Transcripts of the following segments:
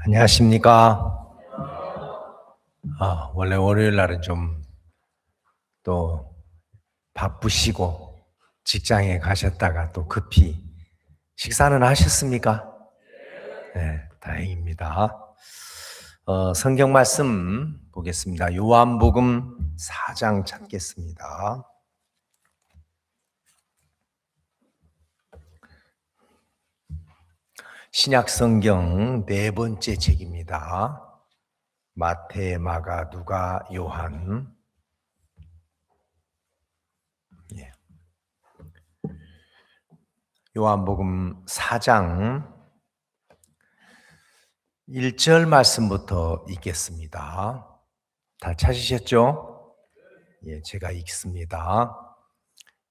안녕하십니까? 원래 월요일 날은 좀 또 바쁘시고 직장에 가셨다가 또 급히 식사는 하셨습니까? 네, 다행입니다. 성경 말씀 보겠습니다. 요한복음 4장 찾겠습니다. 신약 성경 네 번째 책입니다. 마태, 마가, 누가, 요한. 요한복음 4장 1절 말씀부터 읽겠습니다. 다 찾으셨죠? 예, 제가 읽습니다.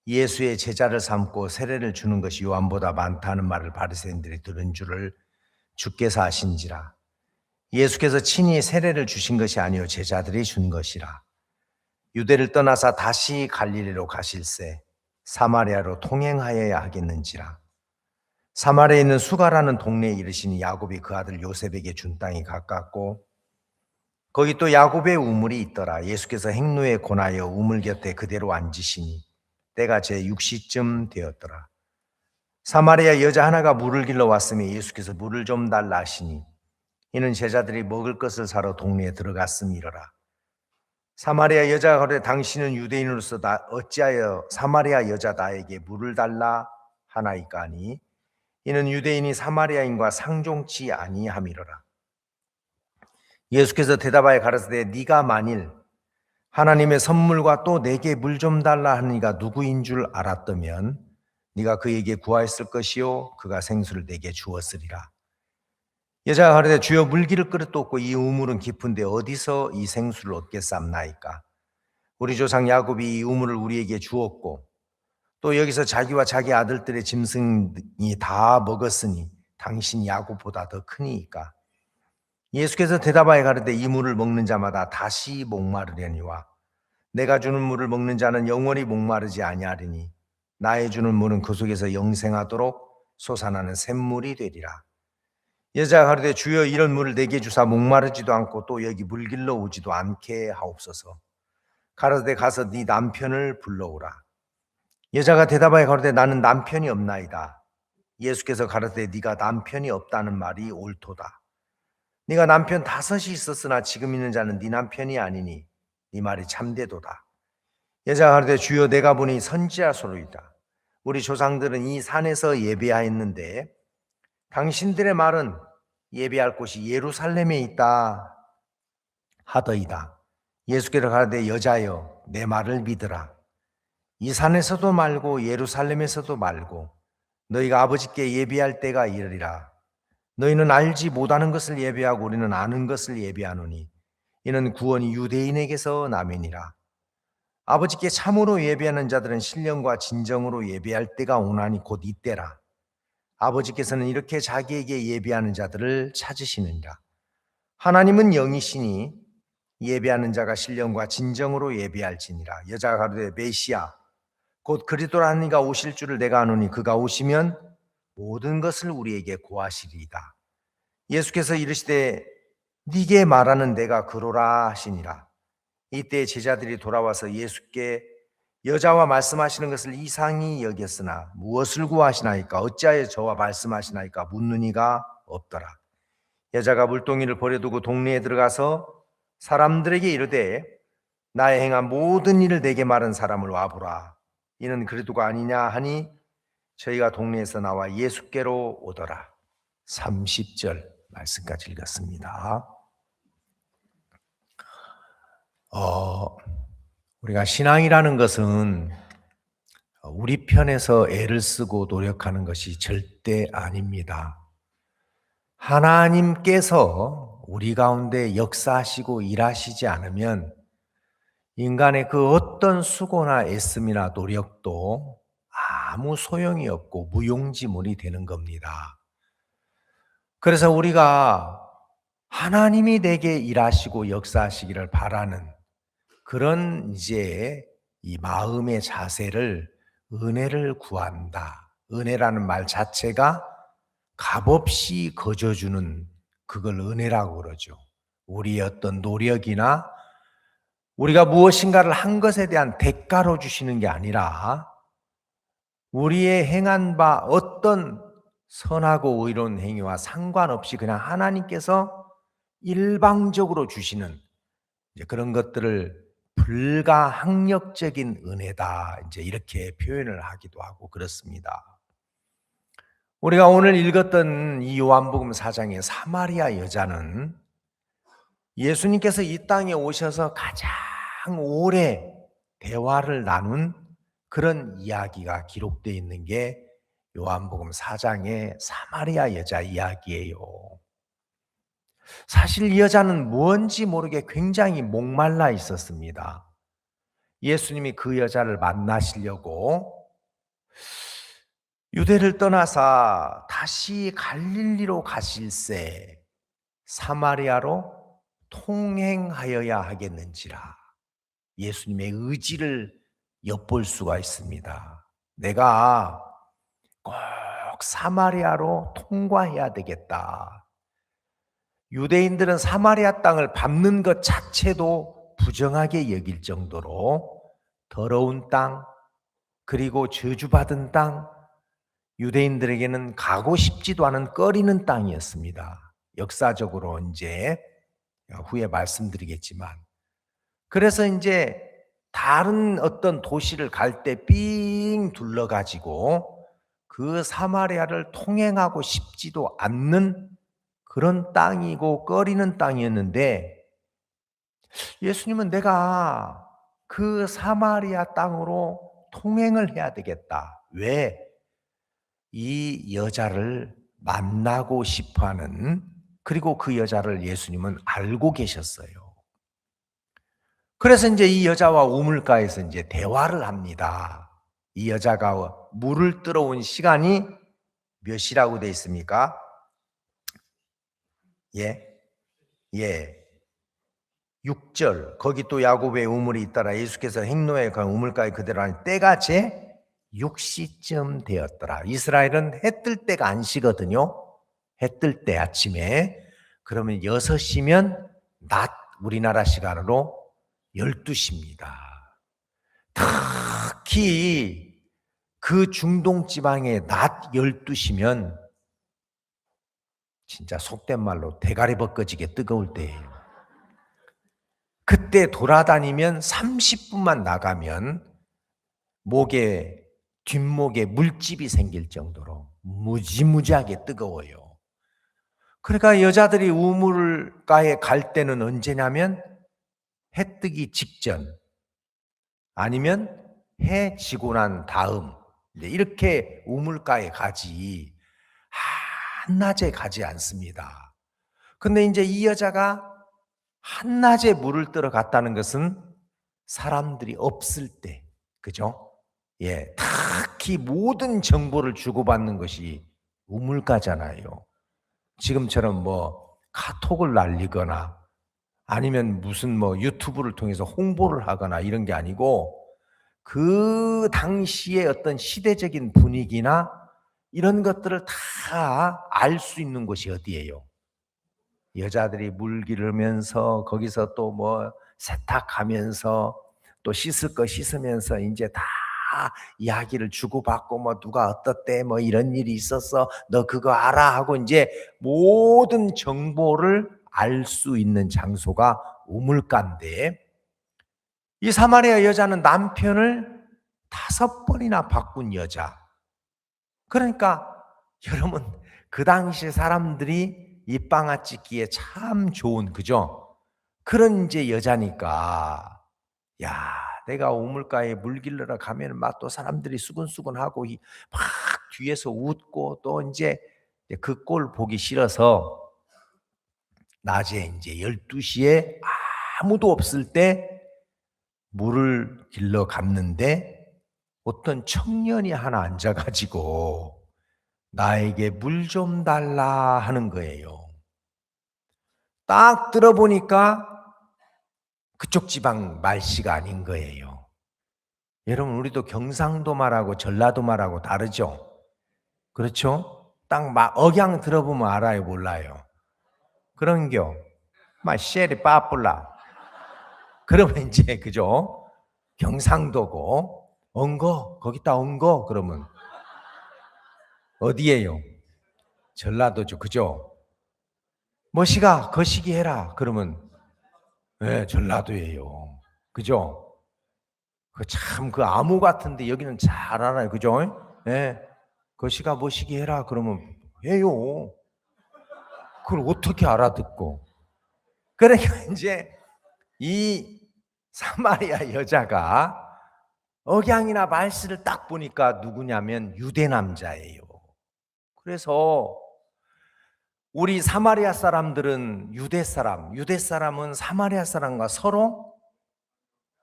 예수의 제자를 삼고 세례를 주는 것이 요한보다 많다는 말을 바리새인들이 들은 줄을 주께서 아신지라. 예수께서 친히 세례를 주신 것이 아니요 제자들이 준 것이라. 유대를 떠나사 다시 갈릴리로 가실새 사마리아로 통행하여야 하겠는지라. 사마리아에 있는 수가라는 동네에 이르시니 야곱이 그 아들 요셉에게 준 땅이 가깝고 거기 또 야곱의 우물이 있더라. 예수께서 행로에 권하여 우물 곁에 그대로 앉으시니 때가 제6시쯤 되었더라. 사마리아 여자 하나가 물을 길러 왔으며 예수께서 물을 좀 달라 하시니 이는 제자들이 먹을 것을 사러 동네에 들어갔음이러라. 사마리아 여자가 가로되 당신은 유대인으로서 어찌하여 사마리아 여자 나에게 물을 달라 하나이까 하니 이는 유대인이 사마리아인과 상종치 아니함이러라. 예수께서 대답하여 가라사대 네가 만일 하나님의 선물과 또 내게 물 좀 달라 하니가 누구인 줄 알았다면 네가 그에게 구하였을 것이요 그가 생수를 내게 주었으리라. 여자가 가라사대 주여 물기를 그릇도 없고 이 우물은 깊은데 어디서 이 생수를 얻겠삼나이까. 우리 조상 야곱이 이 우물을 우리에게 주었고 또 여기서 자기와 자기 아들들의 짐승이 다 먹었으니 당신 야곱보다 더 크니이까. 예수께서 대답하여 가르되 이 물을 먹는 자마다 다시 목마르려니와 내가 주는 물을 먹는 자는 영원히 목마르지 아니하리니 나의 주는 물은 그 속에서 영생하도록 솟아나는 샘물이 되리라. 여자가 가르되 주여 이런 물을 내게 주사 목마르지도 않고 또 여기 물 길러 오지도 않게 하옵소서. 가르되 가서 네 남편을 불러오라. 여자가 대답하여 가르되 나는 남편이 없나이다. 예수께서 가르되 네가 남편이 없다는 말이 옳도다. 네가 남편 5이 있었으나 지금 있는 자는 네 남편이 아니니 네 말이 참되도다. 여자가 가르되 주여 내가 보니 선지자소로이다. 우리 조상들은 이 산에서 예배하였는데 당신들의 말은 예배할 곳이 예루살렘에 있다 하더이다. 예수께서 가르되 여자여 내 말을 믿으라. 이 산에서도 말고 예루살렘에서도 말고 너희가 아버지께 예배할 때가 이르리라. 너희는 알지 못하는 것을 예배하고 우리는 아는 것을 예배하노니 이는 구원이 유대인에게서 나매니라. 아버지께 참으로 예배하는 자들은 신령과 진정으로 예배할 때가 오나니 곧 이때라. 아버지께서는 이렇게 자기에게 예배하는 자들을 찾으시느니라. 하나님은 영이시니 예배하는 자가 신령과 진정으로 예배할지니라. 여자가 가로되 메시아 곧 그리스도라는 이가 오실 줄을 내가 아노니 그가 오시면 모든 것을 우리에게 고하시리이다. 예수께서 이르시되 네게 말하는 내가 그로라 하시니라. 이때 제자들이 돌아와서 예수께 여자와 말씀하시는 것을 이상히 여겼으나 무엇을 구하시나이까 어찌하여 저와 말씀하시나이까 묻는 이가 없더라. 여자가 물동이를 버려두고 동네에 들어가서 사람들에게 이르되 나의 행한 모든 일을 내게 말한 사람을 와보라. 이는 그리스도가 아니냐 하니 저희가 동네에서 나와 예수께로 오더라. 30절 말씀까지 읽었습니다. 우리가 신앙이라는 것은 우리 편에서 애를 쓰고 노력하는 것이 절대 아닙니다. 하나님께서 우리 가운데 역사하시고 일하시지 않으면 인간의 그 어떤 수고나 애씀이나 노력도 아무 소용이 없고 무용지물이 되는 겁니다. 그래서 우리가 하나님이 내게 일하시고 역사하시기를 바라는 그런 이제 이 마음의 자세를 은혜를 구한다. 은혜라는 말 자체가 값없이 거저주는 그걸 은혜라고 그러죠. 우리의 어떤 노력이나 우리가 무엇인가를 한 것에 대한 대가로 주시는 게 아니라 우리의 행한 바 어떤 선하고 의로운 행위와 상관없이 그냥 하나님께서 일방적으로 주시는 이제 그런 것들을 불가항력적인 은혜다. 이제 이렇게 표현을 하기도 하고 그렇습니다. 우리가 오늘 읽었던 이 요한복음 4장의 사마리아 여자는 예수님께서 이 땅에 오셔서 가장 오래 대화를 나눈 그런 이야기가 기록되어 있는 게 요한복음 4장의 사마리아 여자 이야기예요. 사실 이 여자는 뭔지 모르게 굉장히 목말라 있었습니다. 예수님이 그 여자를 만나시려고 유대를 떠나서 다시 갈릴리로 가실새 사마리아로 통행하여야 하겠는지라 예수님의 의지를 엿볼 수가 있습니다. 내가 꼭 사마리아로 통과해야 되겠다. 유대인들은 사마리아 땅을 밟는 것 자체도 부정하게 여길 정도로 더러운 땅, 그리고 저주받은 땅, 유대인들에게는 가고 싶지도 않은 꺼리는 땅이었습니다. 역사적으로 이제 후에 말씀드리겠지만. 그래서 이제 다른 어떤 도시를 갈 때 삥 둘러가지고 그 사마리아를 통행하고 싶지도 않는 그런 땅이고 꺼리는 땅이었는데 예수님은 내가 그 사마리아 땅으로 통행을 해야 되겠다. 왜? 이 여자를 만나고 싶어 하는, 그리고 그 여자를 예수님은 알고 계셨어요. 그래서 이제 이 여자와 우물가에서 이제 대화를 합니다. 이 여자가 물을 들어온 시간이 몇 시라고 되어 있습니까? 예. 6절. 거기 또 야곱의 우물이 있더라. 예수께서 행로에 그 우물가에 그대로 하니 때가 제 6시쯤 되었더라. 이스라엘은 해 뜰 때가 안시거든요. 해 뜰 때 아침에. 그러면 6시면 낮 우리나라 시간으로 12시입니다. 특히 그 중동 지방의 낮 12시면 진짜 속된 말로 대가리 벗겨지게 뜨거울 때예요. 그때 돌아다니면 30분만 나가면 뒷목에 물집이 생길 정도로 무지무지하게 뜨거워요. 그러니까 여자들이 우물가에 갈 때는 언제냐면 해 뜨기 직전 아니면 해 지고 난 다음 이렇게 우물가에 가지 한낮에 가지 않습니다. 근데 이제 이 여자가 한낮에 물을 뜨러 갔다는 것은 사람들이 없을 때, 그죠? 예, 특히 모든 정보를 주고받는 것이 우물가잖아요. 지금처럼 뭐 카톡을 날리거나 아니면 무슨 뭐 유튜브를 통해서 홍보를 하거나 이런 게 아니고 그 당시의 어떤 시대적인 분위기나 이런 것들을 다 알 수 있는 곳이 어디예요? 여자들이 물 기르면서 거기서 또 뭐 세탁하면서 또 씻을 거 씻으면서 이제 다 이야기를 주고받고 뭐 누가 어떻대 뭐 이런 일이 있었어 너 그거 알아 하고 이제 모든 정보를 알 수 있는 장소가 우물가인데 이 사마리아 여자는 남편을 5번이나 바꾼 여자. 그러니까 여러분 그 당시 사람들이 입방아 찍기에 참 좋은 그죠? 그런 이제 여자니까 야 내가 우물가에 물 길러러 가면 막 또 사람들이 수근수근하고 막 뒤에서 웃고 또 이제 그 꼴 보기 싫어서 낮에 이제 12시에 아무도 없을 때 물을 길러 갔는데 어떤 청년이 하나 앉아가지고 나에게 물 좀 달라 하는 거예요. 딱 들어보니까 그쪽 지방 말씨가 아닌 거예요. 여러분 우리도 경상도 말하고 전라도 말하고 다르죠? 그렇죠? 딱 억양 들어보면 알아요, 몰라요? 그런겨. 마 쉐리 빠뿔라. 그러면 이제 그죠? 경상도고 엉거 거기다 엉거 그러면 어디예요? 전라도죠. 그죠? 뭐시가 거시기 해라 그러면 네, 전라도예요. 그죠? 그 참 그 암호 같은데 여기는 잘 알아요. 그죠? 예. 거시가 뭐시기 해라 그러면 해요. 그걸 어떻게 알아듣고. 그러니까 이제 이 사마리아 여자가 억양이나 말씨를 딱 보니까 누구냐면 유대 남자예요. 그래서 우리 사마리아 사람들은 유대 사람은 사마리아 사람과 서로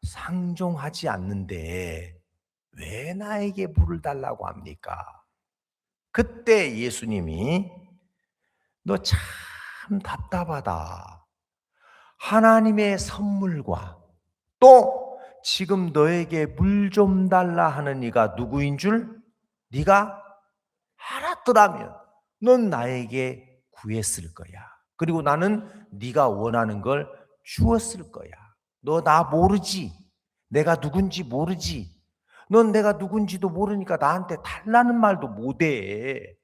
상종하지 않는데 왜 나에게 물을 달라고 합니까? 그때 예수님이 너 참 답답하다. 하나님의 선물과 또 지금 너에게 물 좀 달라 하는 이가 누구인 줄 네가 알았더라면 넌 나에게 구했을 거야. 그리고 나는 네가 원하는 걸 주었을 거야. 너 나 모르지? 내가 누군지 모르지? 넌 내가 누군지도 모르니까 나한테 달라는 말도 못해.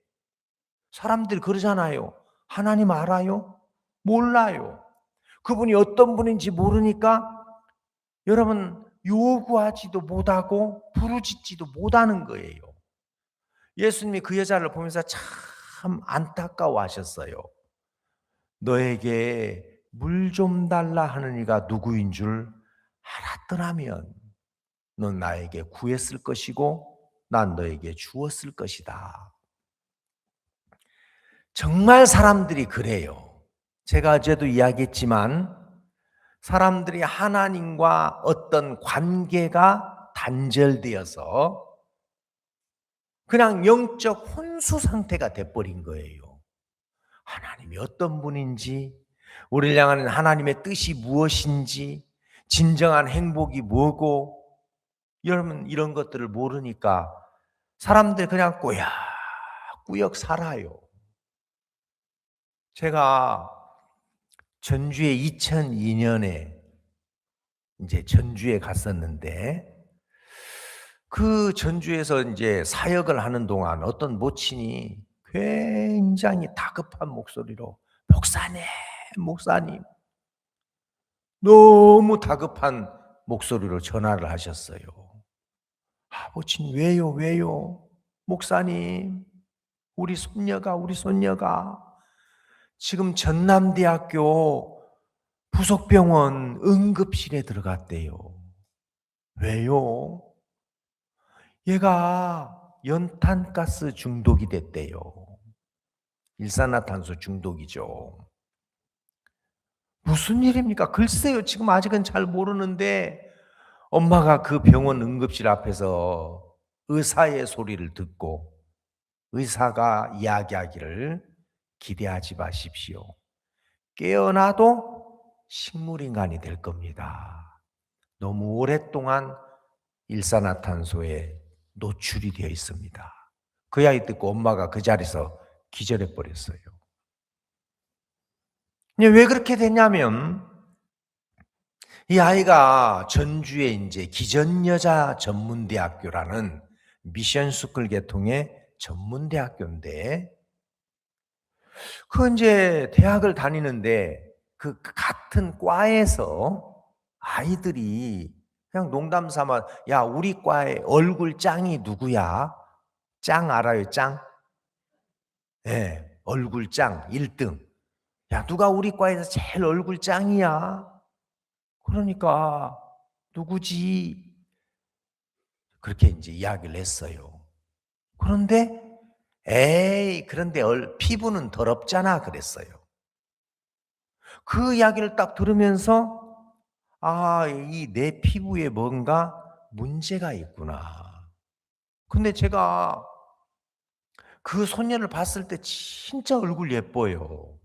사람들이 그러잖아요. 하나님 알아요? 몰라요. 그분이 어떤 분인지 모르니까 여러분 요구하지도 못하고 부르짖지도 못하는 거예요. 예수님이 그 여자를 보면서 참 안타까워하셨어요. 너에게 물 좀 달라 하는 이가 누구인 줄 알았더라면 넌 나에게 구했을 것이고 난 너에게 주었을 것이다. 정말 사람들이 그래요. 제가 어제도 이야기했지만 사람들이 하나님과 어떤 관계가 단절되어서 그냥 영적 혼수 상태가 돼버린 거예요. 하나님이 어떤 분인지, 우리를 향하는 하나님의 뜻이 무엇인지, 진정한 행복이 뭐고, 여러분 이런 것들을 모르니까 사람들 그냥 꾸역꾸역 살아요. 제가 전주에 2002년에 이제 전주에 갔었는데 그 전주에서 이제 사역을 하는 동안 어떤 모친이 굉장히 다급한 목소리로 목사님, 목사님 너무 다급한 목소리로 전화를 하셨어요. 모친 왜요, 왜요? 목사님, 우리 손녀가 지금 전남대학교 부속병원 응급실에 들어갔대요. 왜요? 얘가 연탄가스 중독이 됐대요. 일산화탄소 중독이죠. 무슨 일입니까? 글쎄요. 지금 아직은 잘 모르는데 엄마가 그 병원 응급실 앞에서 의사의 소리를 듣고 의사가 이야기하기를 기대하지 마십시오. 깨어나도 식물인간이 될 겁니다. 너무 오랫동안 일산화탄소에 노출이 되어 있습니다. 그 이야기 듣고 엄마가 그 자리에서 기절해 버렸어요. 왜 그렇게 됐냐면 이 아이가 전주에 이제 기전여자 전문대학교라는 미션스쿨 계통의 전문대학교인데 그 이제 대학을 다니는데 그 같은 과에서 아이들이 그냥 농담 삼아 야 우리 과의 얼굴 짱이 누구야? 짱 알아요? 짱? 네, 얼굴 짱 1등. 야 누가 우리 과에서 제일 얼굴 짱이야? 그러니까 누구지? 그렇게 이제 이야기를 했어요. 그런데 에이 그런데 피부는 더럽잖아 그랬어요. 그 이야기를 딱 들으면서 이 내 피부에 뭔가 문제가 있구나. 근데 제가 그 소녀를 봤을 때 진짜 얼굴 예뻐요.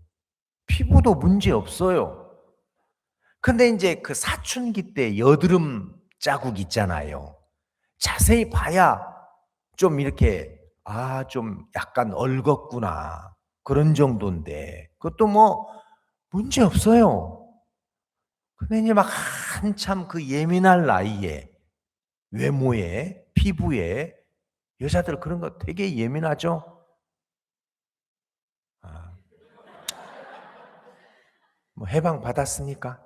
피부도 문제 없어요. 근데 이제 그 사춘기 때 여드름 자국 있잖아요. 자세히 봐야 좀 이렇게 좀 약간 얽었구나. 그런 정도인데 그것도 뭐 문제 없어요. 근데 이제 막 한참 그 예민할 나이에 외모에, 피부에 여자들 그런 거 되게 예민하죠? 아, 뭐 해방 받았습니까?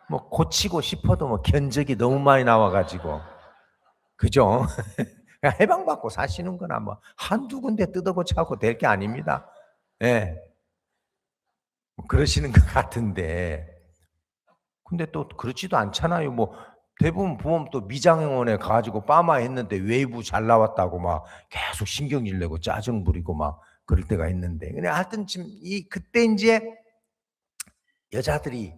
뭐 고치고 싶어도 뭐 견적이 너무 많이 나와 가지고. 그죠? 그냥 해방받고 사시는 거나 뭐 한두 군데 뜯어고쳐갖고 될 게 아닙니다. 예. 뭐 그러시는 것 같은데. 근데 또 그렇지도 않잖아요. 뭐 대부분 보면 또 미장원에 가 가지고 파마 했는데 웨이브 잘 나왔다고 막 계속 신경질 내고 짜증 부리고 막 그럴 때가 있는데. 근데 하여튼 지금 그때 인제 여자들이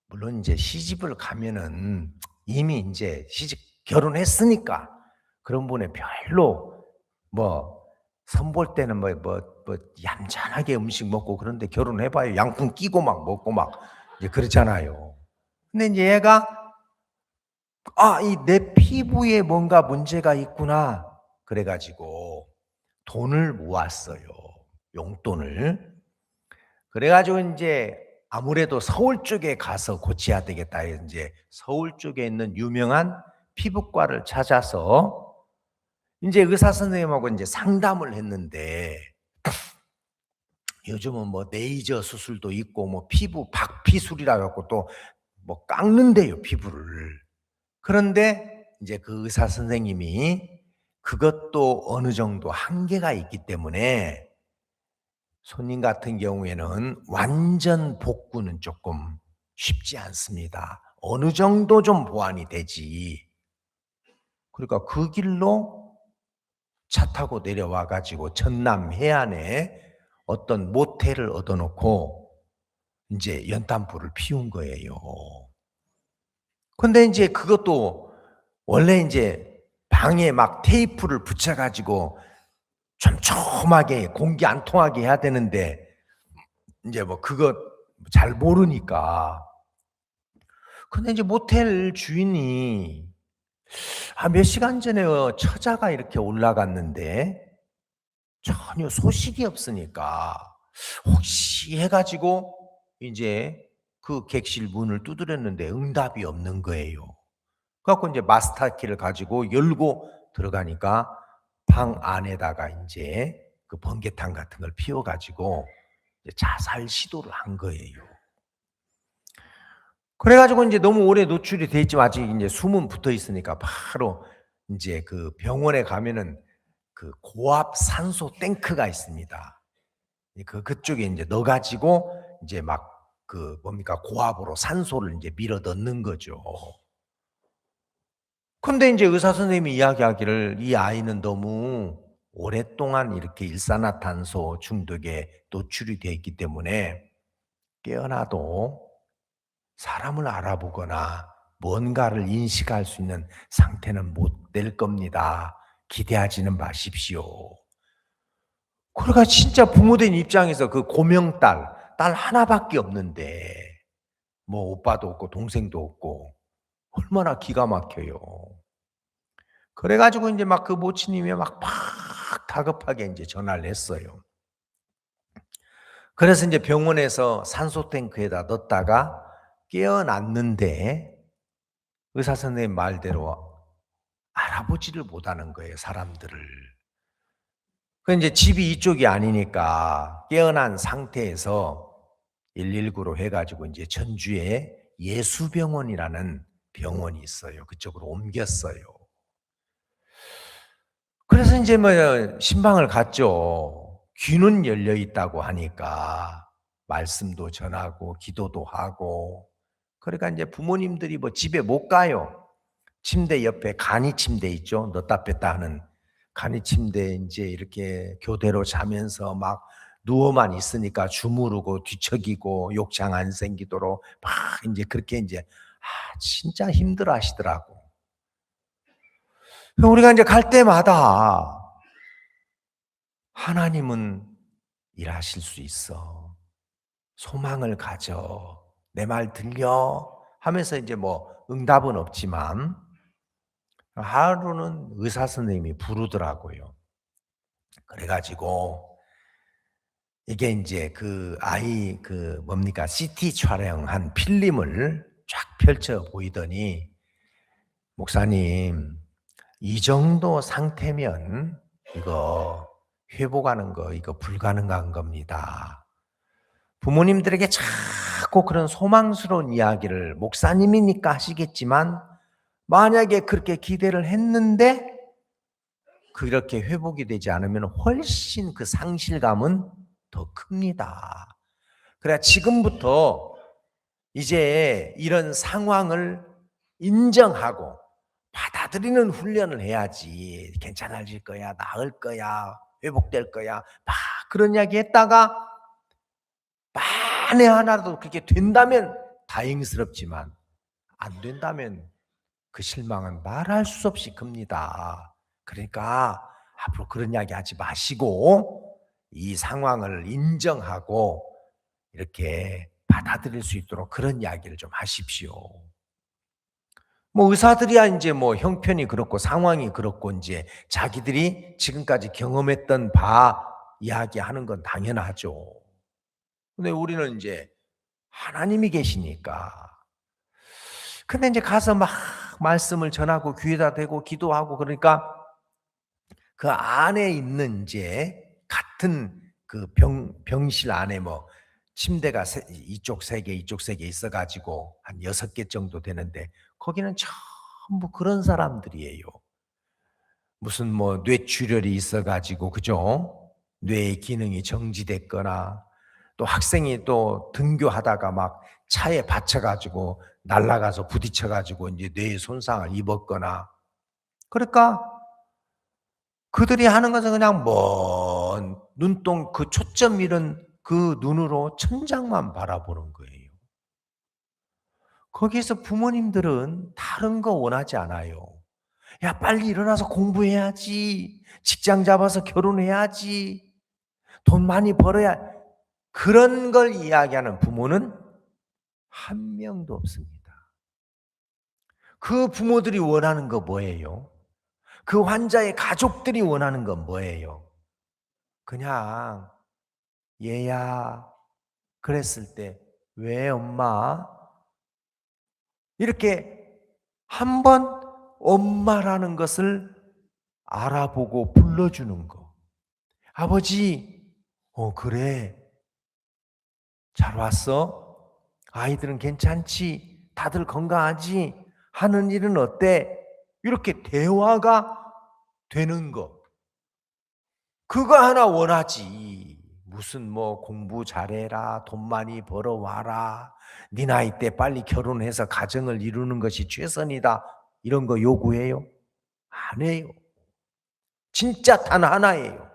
물론 인제 시집을 가면은 이미 인제 결혼했으니까 그런 분에 별로 뭐 선볼 때는 얌전하게 음식 먹고 그런데 결혼해 봐요. 양품 끼고 막 먹고 막 이제 그렇잖아요. 근데 인제 얘가 '아 이 내 피부에 뭔가 문제가 있구나.' 그래 가지고 돈을 모았어요, 용돈을. 그래 가지고 인제 아무래도 '서울 쪽에 가서 고쳐야 되겠다.' 해서 인제 서울 쪽에 있는 유명한 피부과를 찾아서 인제 의사 선생님하고 인제 상담을 했는데 요즘은 뭐 레이저 수술도 있고 뭐 피부 박피술이라 갖고 또 뭐 깎는대요, 피부를. 그런데 인제 그 의사 선생님이 그것도 어느 정도 한계가 있기 때문에 손님 같은 경우에는 완전 복구는 쪼끔 쉽지 않습니다. 어느 정도 좀 보완이 되지. 그러니까 그 길로 차 타고 내려와 가지고 전남 해안에 어떤 모텔을 얻어 놓고 인제 연탄불을 피운 거예요. 근데 인제 그것도 원래 인제 방에 막 테이프를 붙여 가지고 촘촘하게 공기 안 통하게 해야 되는데 인제 뭐 그거 잘 모르니까. 근데 인제 모텔 주인이 몇 시간 전에 처자가 이렇게 올라갔는데 전혀 소식이 없으니까 혹시 해 가지고 인제 그 객실 문을 두드렸는데 응답이 없는 거예요. 그래 갖고 인제 마스터 키를 가지고 열고 들어가니까 방 안에다가 인제 그 번개탄 같은 걸 피워 가지고 이제 자살 시도를 한 거예요. 그래 가지고 인제 너무 오래 노출이 돼 있지만 아직 인제 숨은 붙어 있으니까 바로 인제 그 병원에 가면은 그 고압 산소 탱크가 있습니다. 그쪽에 인제 넣어 가지고 인제 막 그 뭡니까 고압으로 산소를 인제 밀어 넣는 거죠. 근데 인제 의사 선생님이 이야기하기를 "이 아이는 너무 오랫동안 이렇게 일산화탄소 중독에 노출이 돼 있기 때문에 깨어나도 사람을 알아보거나 뭔가를 인식할 수 있는 상태는 못 될 겁니다. 기대하지는 마십시오." 그러니까 진짜 부모된 입장에서 그 고명딸, 딸 하나밖에 없는데 뭐 오빠도 없고 동생도 없고 얼마나 기가 막혀요. 그래 가지고 인제 막 그 모치님이 막 다급하게 인제 전화를 했어요. 그래서 인제 병원에서 산소 탱크에다 넣었다가 깨어났는데 의사 선생님 말대로 알아보지를 못하는 거예요, 사람들을. 그 인제 집이 이쪽이 아니니까 깨어난 상태에서 119로 해 가지고 인제 전주에 예수병원이라는 병원이 있어요. 그쪽으로 옮겼어요. 그래서 인제 뭐 신방을 갔죠. 귀는 열려 있다고 하니까 말씀도 전하고 기도도 하고 그러니까 인제 부모님들이 뭐 집에 못 가요. 침대 옆에 간이 침대 있죠. 넣었다 뺐다 하는 간이 침대에 인제 이렇게 교대로 자면서 막 누워만 있으니까 주무르고 뒤척이고 욕창 안 생기도록 막 인제 그렇게 인제 진짜 힘들어 하시더라고. 우리가 인제 갈 때마다 "하나님은 일하실 수 있어. 소망을 가져. 내 말 들려?" 하면서 인제 뭐 응답은 없지만 하루는 의사 선생님이 부르더라고요. 그래 가지고 이게 이제 그 아이 뭡니까? CT 촬영한 필름을 쫙 펼쳐 보이더니 목사님, 이 정도 상태면 이거 회복하는 거 이거 불가능한 겁니다. 부모님들에게 자꾸 그런 소망스러운 이야기를 목사님이니까 하시겠지만 만약에 그렇게 기대를 했는데 그렇게 회복이 되지 않으면 훨씬 그 상실감은 더 큽니다. 그래 지금부터 이제 이런 상황을 인정하고 받아들이는 훈련을 해야지. 괜찮아질 거야, 나을 거야, 회복될 거야. 막 그런 이야기 했다가 만에 하나라도 그렇게 된다면 다행스럽지만 안 된다면 그 실망은 말할 수 없이 큽니다. 그러니까 앞으로 그런 이야기 하지 마시고 이 상황을 인정하고 이렇게 받아들일 수 있도록 그런 이야기를 좀 하십시오. 뭐 의사들이야 이제 뭐 형편이 그렇고 상황이 그렇고 이제 자기들이 지금까지 경험했던 바 이야기하는 건 당연하죠. 근데 우리는 이제 하나님이 계시니까. 근데 이제 가서 막 말씀을 전하고 귀에다 대고 기도하고 그러니까 그 안에 있는 이제 같은 그 병실 안에 뭐 침대가 이쪽 3개, 이쪽 3개 있어가지고 한 6개 정도 되는데 거기는 전부 그런 사람들이에요. 무슨 뭐 뇌출혈이 있어가지고 그죠? 뇌의 기능이 정지됐거나 또 학생이 또 등교하다가 막 차에 받쳐가지고 날아가서 부딪혀가지고 이제 뇌에 손상을 입었거나 그러니까 그들이 하는 것은 그냥 먼 눈동 그 초점 잃은 그 눈으로 천장만 바라보는 거예요. 거기에서 부모님들은 다른 거 원하지 않아요. 야, 빨리 일어나서 공부해야지. 직장 잡아서 결혼해야지. 돈 많이 벌어야. 그런 걸 이야기하는 부모는 한 명도 없습니다. 그 부모들이 원하는 거 뭐예요? 그 환자의 가족들이 원하는 건 뭐예요? 그냥 얘야 그랬을 때 왜 엄마? 이렇게 한번 엄마라는 것을 알아보고 불러주는 거. 아버지, 그래. 잘 왔어? 아이들은 괜찮지? 다들 건강하지? 하는 일은 어때? 이렇게 대화가 되는 거. 그거 하나 원하지. 무슨 뭐 공부 잘해라, 돈 많이 벌어와라, 네 나이 때 빨리 결혼해서 가정을 이루는 것이 최선이다. 이런 거 요구해요? 안 해요. 진짜 단 하나예요.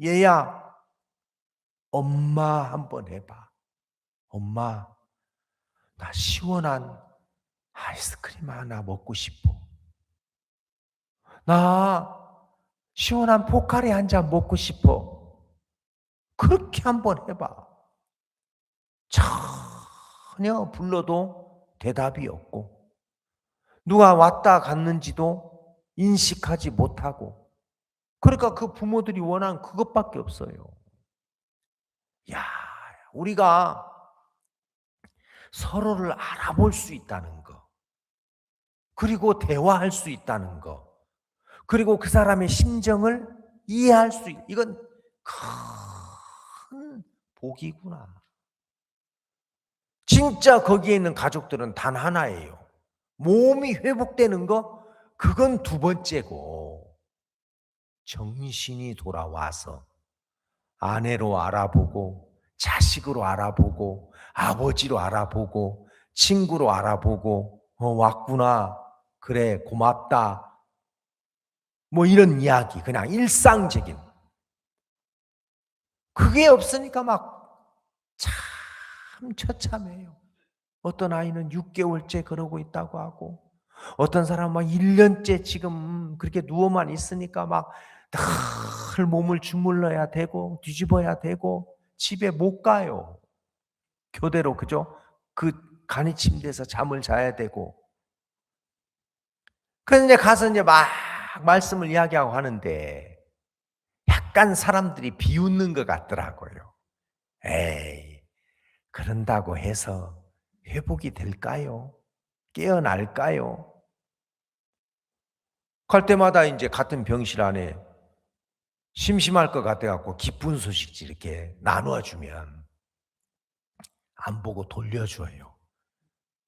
얘야, 엄마 한번 해봐. 엄마, 나 시원한 아이스크림 하나 먹고 싶어. 나 시원한 포카리 한 잔 먹고 싶어. 그렇게 한번 해봐. 전혀 불러도 대답이 없고 누가 왔다 갔는지도 인식하지 못하고 그러니까 그 부모들이 원하는 그것밖에 없어요. 야, 우리가 서로를 알아볼 수 있다는 거 그리고 대화할 수 있다는 거 그리고 그 사람의 심정을 이해할 수 있는 이건 큰 복이구나. 진짜 거기에 있는 가족들은 단 하나예요. 몸이 회복되는 거 그건 두 번째고 정신이 돌아와서 아내로 알아보고 자식으로 알아보고 아버지로 알아보고 친구로 알아보고 왔구나 그래 고맙다 뭐 이런 이야기 그냥 일상적인 그게 없으니까 막 참 처참해요. 어떤 아이는 6개월째 그러고 있다고 하고 어떤 사람은 막 1년째 지금 그렇게 누워만 있으니까 막 늘 몸을 주물러야 되고 뒤집어야 되고 집에 못 가요. 교대로 그죠? 그 간이 침대에서 잠을 자야 되고 그래서 이제 가서 이제 막 말씀을 이야기하고 하는데 약간 사람들이 비웃는 것 같더라고요. 에이, 그런다고 해서 회복이 될까요? 깨어날까요? 갈 때마다 이제 같은 병실 안에 심심할 것 같아갖고 기쁜 소식지 이렇게 나누어 주면 안 보고 돌려줘요.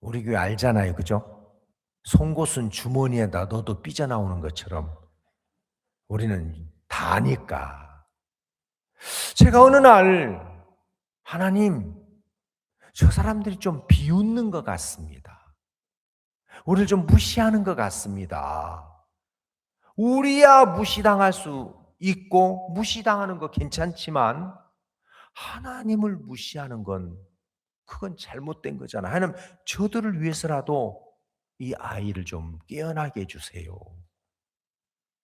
우리 교회 알잖아요, 그죠? 송곳은 주머니에다 넣어도 삐져나오는 것처럼 우리는 다 아니까. 제가 어느 날 하나님, 저 사람들이 좀 비웃는 것 같습니다. 우리를 좀 무시하는 것 같습니다. 우리야 무시당할 수 있고 무시당하는 거 괜찮지만 하나님을 무시하는 건 그건 잘못된 거잖아. 하나님, 저들을 위해서라도 이 아이를 좀 깨어나게 해주세요.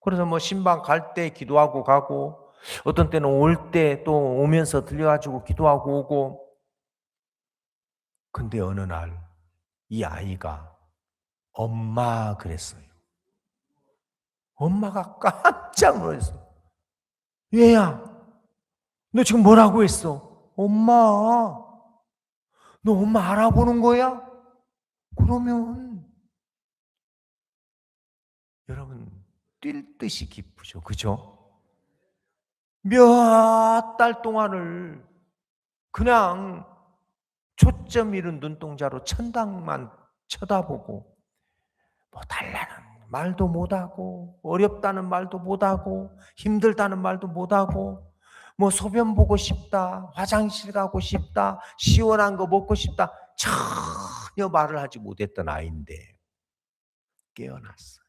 그래서 뭐 신방 갈 때 기도하고 가고 어떤 때는 올 때 또 오면서 들려가지고 기도하고 오고. 근데 어느 날 이 아이가 엄마 그랬어요. 엄마가 깜짝 놀랐어. 얘야, 너 지금 뭐라고 했어? 엄마, 너 엄마 알아보는 거야? 그러면 여러분 뛸 듯이 기쁘죠. 그죠? 몇 달 동안을 그냥 초점 잃은 눈동자로 천당만 쳐다보고 뭐 달라는 말도 못하고 어렵다는 말도 못하고 힘들다는 말도 못하고 뭐 소변 보고 싶다, 화장실 가고 싶다, 시원한 거 먹고 싶다 전혀 말을 하지 못했던 아이인데 깨어났어요.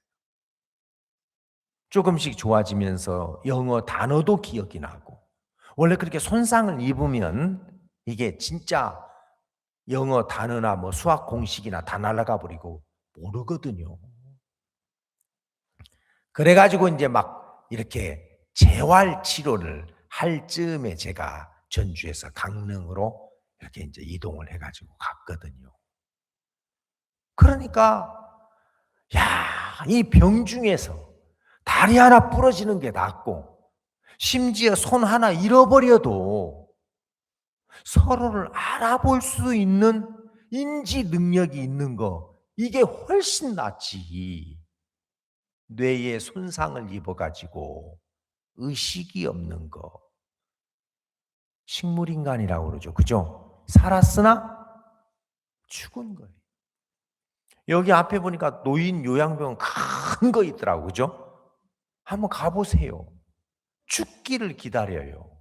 조금씩 좋아지면서 영어 단어도 기억이 나고. 원래 그렇게 손상을 입으면 이게 진짜 영어 단어나 뭐 수학 공식이나 다 날아가 버리고 모르거든요. 그래가지고 이제 막 이렇게 재활 치료를 할 즈음에 제가 전주에서 강릉으로 이렇게 이제 이동을 해가지고 갔거든요. 그러니까 야, 이 병 중에서 다리 하나 부러지는 게 낫고 심지어 손 하나 잃어버려도 서로를 알아볼 수 있는 인지 능력이 있는 거, 이게 훨씬 낫지. 뇌에 손상을 입어가지고 의식이 없는 거. 식물인간이라고 그러죠. 그죠? 살았으나 죽은 거예요. 여기 앞에 보니까 노인 요양병원 큰 거 있더라고. 그죠? 한번 가보세요. 죽기를 기다려요.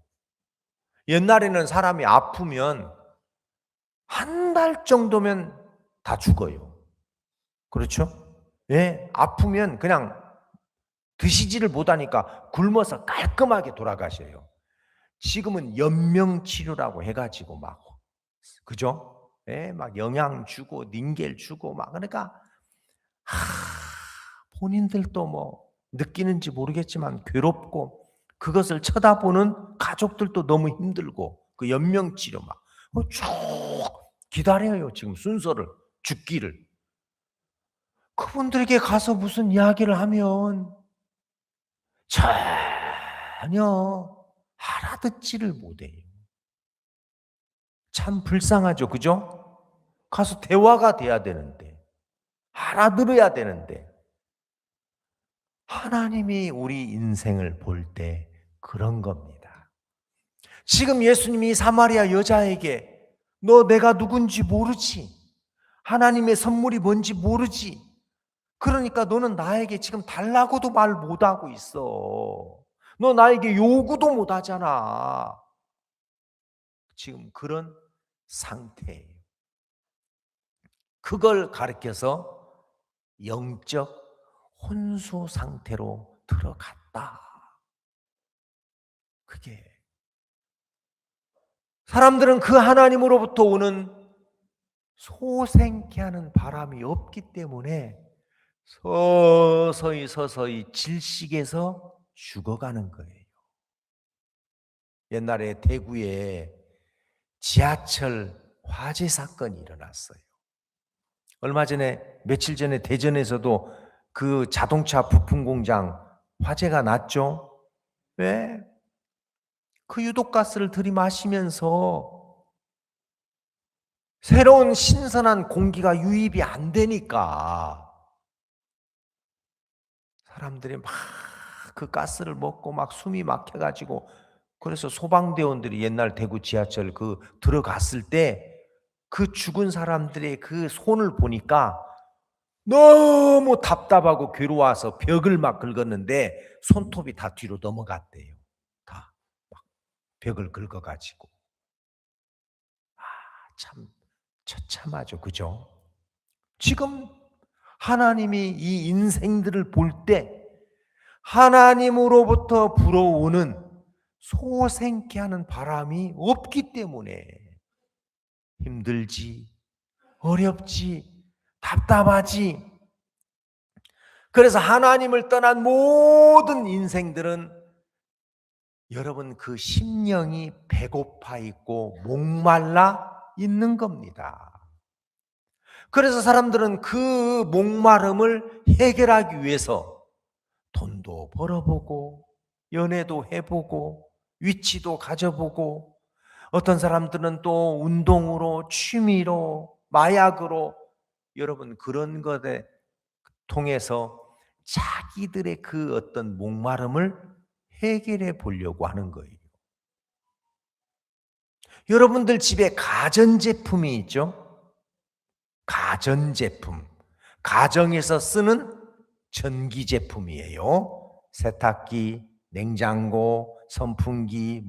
옛날에는 사람이 아프면 한 달 정도면 다 죽어요. 그렇죠? 예, 아프면 그냥 드시지를 못하니까 굶어서 깔끔하게 돌아가셔요. 지금은 연명치료라고 해가지고 막, 그죠? 예, 막 영양 주고, 닌겔 주고, 막, 그러니까, 본인들도 뭐, 느끼는지 모르겠지만 괴롭고, 그것을 쳐다보는 가족들도 너무 힘들고, 그 연명치료 막, 쭉 기다려요, 지금 순서를, 죽기를. 그분들에게 가서 무슨 이야기를 하면 전혀 알아듣지를 못해요. 참 불쌍하죠. 그죠? 가서 대화가 돼야 되는데, 알아들어야 되는데, 하나님이 우리 인생을 볼 때 그런 겁니다. 지금 예수님이 사마리아 여자에게 너 내가 누군지 모르지? 하나님의 선물이 뭔지 모르지? 그러니까 너는 나에게 지금 달라고도 말 못하고 있어. 너 나에게 요구도 못하잖아. 지금 그런 상태예요. 그걸 가르쳐서 영적 혼수 상태로 들어갔다. 그게 사람들은 그 하나님으로부터 오는 소생케 하는 바람이 없기 때문에 서서히 질식해서 죽어가는 거예요. 옛날에 대구에 지하철 화재 사건이 일어났어요. 얼마 전에 며칠 전에 대전에서도 그 자동차 부품 공장 화재가 났죠. 왜? 그 유독가스를 들이마시면서 새로운 신선한 공기가 유입이 안 되니까 사람들이 막 그 가스를 먹고 막 숨이 막혀가지고, 그래서 소방대원들이 옛날 대구 지하철 그 들어갔을 때 그 죽은 사람들의 그 손을 보니까 너무 답답하고 괴로워서 벽을 막 긁었는데 손톱이 다 뒤로 넘어갔대요. 다 막 벽을 긁어가지고. 참 처참하죠, 그죠? 지금 하나님이 이 인생들을 볼 때 하나님으로부터 불어오는 소생케 하는 바람이 없기 때문에 힘들지, 어렵지, 답답하지. 그래서 하나님을 떠난 모든 인생들은 여러분 그 심령이 배고파 있고 목말라 있는 겁니다. 그래서 사람들은 그 목마름을 해결하기 위해서 돈도 벌어보고 연애도 해보고 위치도 가져보고, 어떤 사람들은 또 운동으로, 취미로, 마약으로, 여러분 그런 것에 통해서 자기들의 그 어떤 목마름을 해결해 보려고 하는 거예요. 여러분들 집에 가전제품이 있죠? 가전제품. 가정에서 쓰는 전기제품이에요. 세탁기, 냉장고, 선풍기,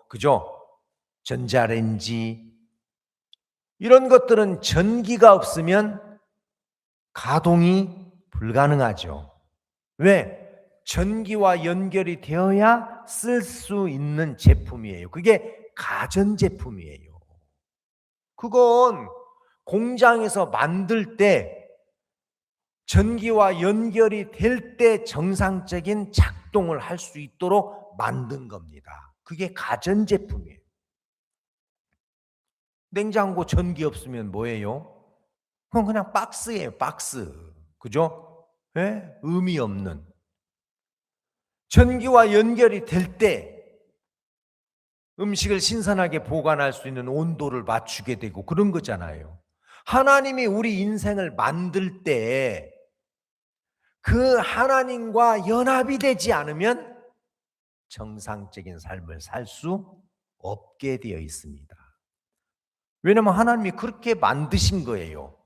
그죠? 전자레인지. 이런 것들은 전기가 없으면 가동이 불가능하죠. 왜? 전기와 연결이 되어야 쓸 수 있는 제품이에요. 그게 가전제품이에요. 그건 공장에서 만들 때 전기와 연결이 될 때 정상적인 작동을 할 수 있도록 만든 겁니다. 그게 가전제품이에요. 냉장고 전기 없으면 뭐예요? 그건 그냥 박스예요, 박스. 그죠? 네? 의미 없는. 전기와 연결이 될 때 음식을 신선하게 보관할 수 있는 온도를 맞추게 되고 그런 거잖아요. 하나님이 우리 인생을 만들 때 그 하나님과 연합이 되지 않으면 정상적인 삶을 살 수 없게 되어 있습니다. 왜냐하면 하나님이 그렇게 만드신 거예요.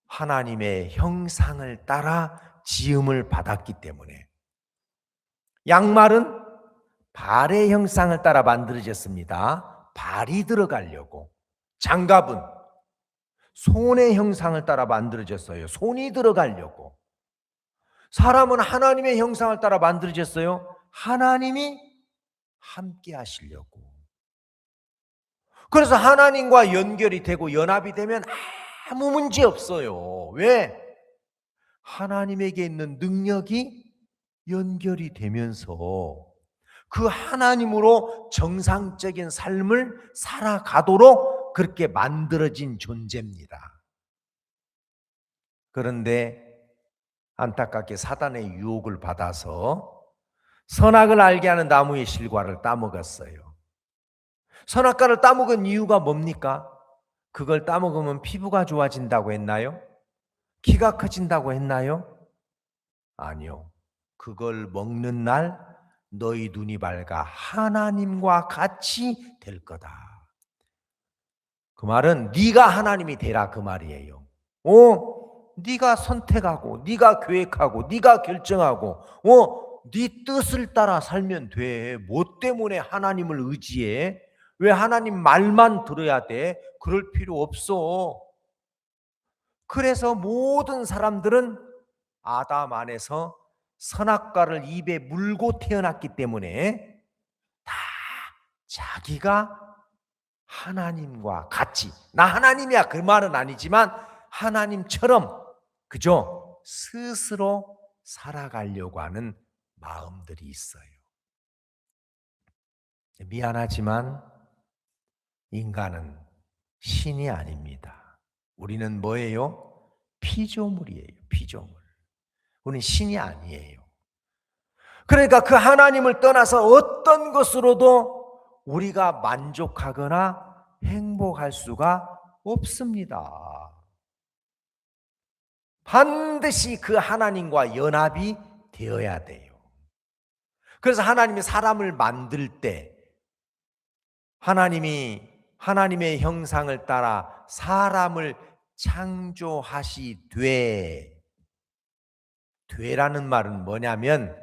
하나님의 형상을 따라 지음을 받았기 때문에. 양말은 발의 형상을 따라 만들어졌습니다. 발이 들어가려고. 장갑은 손의 형상을 따라 만들어졌어요. 손이 들어가려고. 사람은 하나님의 형상을 따라 만들어졌어요. 하나님이 함께 하시려고. 그래서 하나님과 연결이 되고 연합이 되면 아무 문제 없어요. 왜? 하나님에게 있는 능력이 연결이 되면서 그 하나님으로 정상적인 삶을 살아가도록 그렇게 만들어진 존재입니다. 그런데 안타깝게 사단의 유혹을 받아서 선악을 알게 하는 나무의 실과를 따먹었어요. 선악과를 따먹은 이유가 뭡니까? 그걸 따먹으면 피부가 좋아진다고 했나요? 키가 커진다고 했나요? 아니요. 그걸 먹는 날 너희 눈이 밝아 하나님과 같이 될 거다. 그 말은 네가 하나님이 되라 그 말이에요. 네가 선택하고 네가 계획하고 네가 결정하고 네 뜻을 따라 살면 돼. 뭐 때문에 하나님을 의지해? 왜 하나님 말만 들어야 돼? 그럴 필요 없어. 그래서 모든 사람들은 아담 안에서 선악과를 입에 물고 태어났기 때문에 다 자기가 하나님과 같이, 나 하나님이야 그 말은 아니지만 하나님처럼 그죠? 스스로 살아가려고 하는 마음들이 있어요. 미안하지만 인간은 신이 아닙니다. 우리는 뭐예요? 피조물이에요. 피조물. 우리는 신이 아니에요. 그러니까 그 하나님을 떠나서 어떤 것으로도 우리가 만족하거나 행복할 수가 없습니다. 반드시 그 하나님과 연합이 되어야 돼요. 그래서 하나님이 사람을 만들 때 하나님이 하나님의 형상을 따라 사람을 창조하시되, 되라는 말은 뭐냐면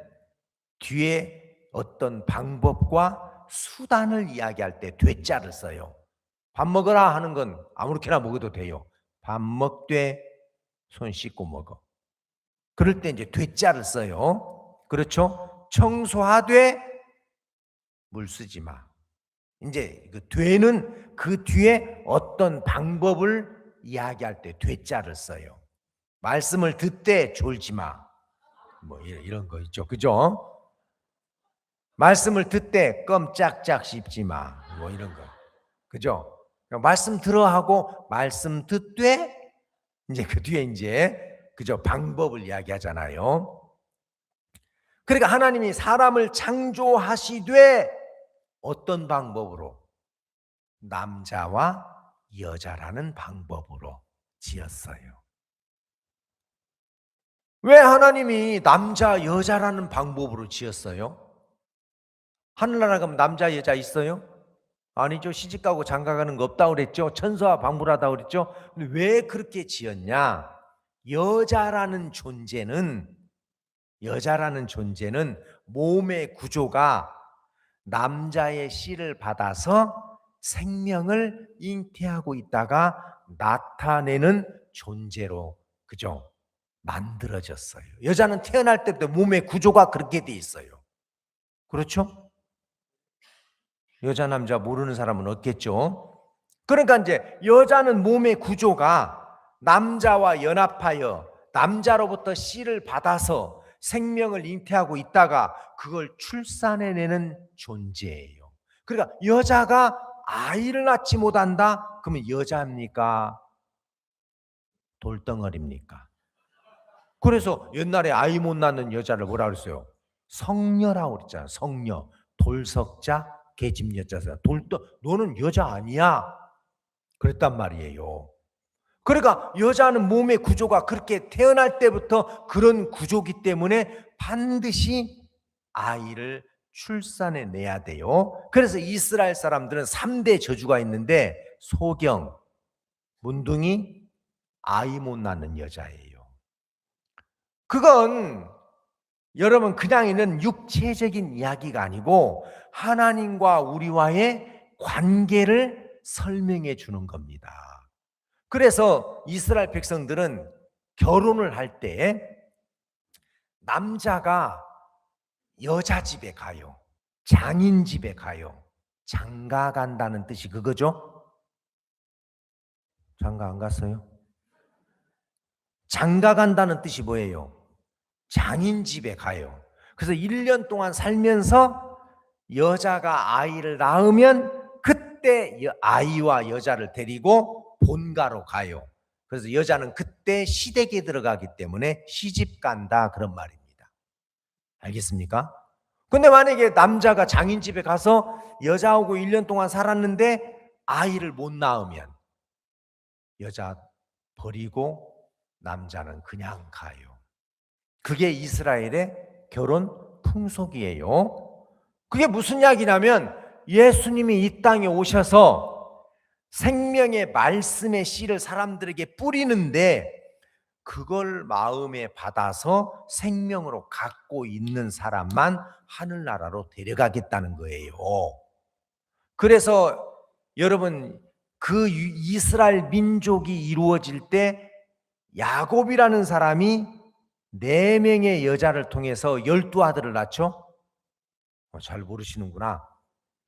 뒤에 어떤 방법과 수단을 이야기할 때 되자를 써요. 밥 먹으라 하는 건 아무렇게나 먹어도 돼요. 밥 먹되 손 씻고 먹어. 그럴 때 이제 되자를 써요. 그렇죠? 청소하되 물 쓰지 마. 이제 그 되는 그 뒤에 어떤 방법을 이야기할 때 되자를 써요. 말씀을 듣되 졸지 마. 뭐 이런 거 있죠. 그죠? 말씀을 듣되 껌짝짝 씹지 마. 뭐 이런 거. 그죠? 말씀 들어 하고 말씀 듣되 이제 그 뒤에 이제 그죠? 방법을 이야기하잖아요. 그러니까 하나님이 사람을 창조하시되 어떤 방법으로? 남자와 여자라는 방법으로 지었어요. 왜 하나님이 남자, 여자라는 방법으로 지었어요? 하늘나라 가면 남자, 여자 있어요? 아니죠. 시집가고 장가가는 거 없다고 그랬죠. 천사와 방불하다고 그랬죠. 근데 왜 그렇게 지었냐? 여자라는 존재는 몸의 구조가 남자의 씨를 받아서 생명을 잉태하고 있다가 나타내는 존재로, 그죠? 만들어졌어요. 여자는 태어날 때부터 몸의 구조가 그렇게 돼 있어요. 그렇죠? 여자 남자 모르는 사람은 없겠죠. 그러니까 이제 여자는 몸의 구조가 남자와 연합하여 남자로부터 씨를 받아서 생명을 잉태하고 있다가 그걸 출산해내는 존재예요. 그러니까 여자가 아이를 낳지 못한다? 그러면 여자입니까? 돌덩어리입니까? 그래서 옛날에 아이 못 낳는 여자를 뭐라 그랬어요? 성녀라고 그랬잖아요. 성녀. 돌석자 계집여자서 너는 여자 아니야. 그랬단 말이에요. 그러니까 여자는 몸의 구조가 그렇게 태어날 때부터 그런 구조기 때문에 반드시 아이를 출산해내야 돼요. 그래서 이스라엘 사람들은 3대 저주가 있는데 소경, 문둥이, 아이 못 낳는 여자예요. 그건 여러분 그냥 있는 육체적인 이야기가 아니고 하나님과 우리와의 관계를 설명해 주는 겁니다. 그래서 이스라엘 백성들은 결혼을 할 때 남자가 여자 집에 가요. 장인 집에 가요. 장가 간다는 뜻이 그거죠? 장가 안 갔어요? 장가 간다는 뜻이 뭐예요? 장인 집에 가요. 그래서 1년 동안 살면서 여자가 아이를 낳으면 그때 아이와 여자를 데리고 본가로 가요. 그래서 여자는 그때 시댁에 들어가기 때문에 시집 간다 그런 말입니다. 알겠습니까? 근데 만약에 남자가 장인 집에 가서 여자하고 1년 동안 살았는데 아이를 못 낳으면 여자 버리고 남자는 그냥 가요. 그게 이스라엘의 결혼 풍속이에요. 그게 무슨 이야기냐면 예수님이 이 땅에 오셔서 생명의 말씀의 씨를 사람들에게 뿌리는데 그걸 마음에 받아서 생명으로 갖고 있는 사람만 하늘나라로 데려가겠다는 거예요. 그래서 여러분 그 이스라엘 민족이 이루어질 때 야곱이라는 사람이 4명의 여자를 통해서 12아들을 낳죠? 잘 모르시는구나.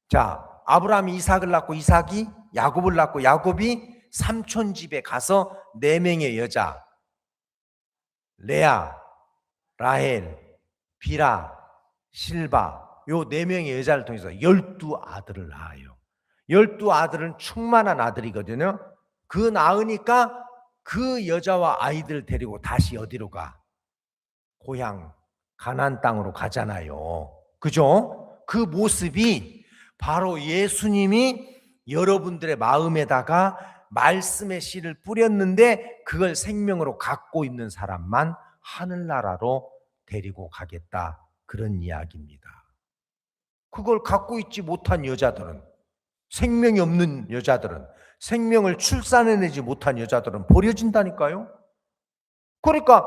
자, 아브라함이 이삭을 낳고 이삭이 야곱을 낳고 야곱이 삼촌 집에 가서 4명의 여자 레아, 라헬, 비라, 실바 요 4명의 여자를 통해서 12아들을 낳아요. 12아들은 충만한 아들이거든요. 그 낳으니까 그 여자와 아이들 데리고 다시 어디로 가? 고향 가나안 땅으로 가잖아요. 그죠? 그 모습이 바로 예수님이 여러분들의 마음에다가 말씀의 씨를 뿌렸는데 그걸 생명으로 갖고 있는 사람만 하늘나라로 데리고 가겠다. 그런 이야기입니다. 그걸 갖고 있지 못한 여자들은, 생명이 없는 여자들은, 생명을 출산해내지 못한 여자들은 버려진다니까요. 그러니까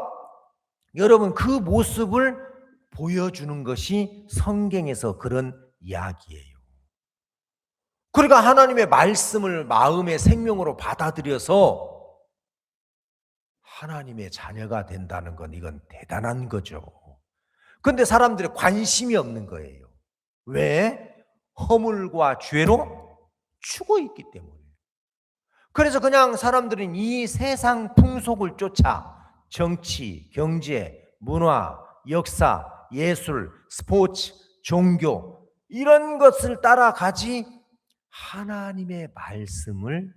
여러분, 그 모습을 보여주는 것이 성경에서 그런 이야기예요. 그러니까 하나님의 말씀을 마음의 생명으로 받아들여서 하나님의 자녀가 된다는 건 이건 대단한 거죠. 그런데 사람들이 관심이 없는 거예요. 왜? 허물과 죄로 죽어 있기 때문에. 그래서 그냥 사람들은 이 세상 풍속을 쫓아 정치, 경제, 문화, 역사, 예술, 스포츠, 종교 이런 것을 따라가지 하나님의 말씀을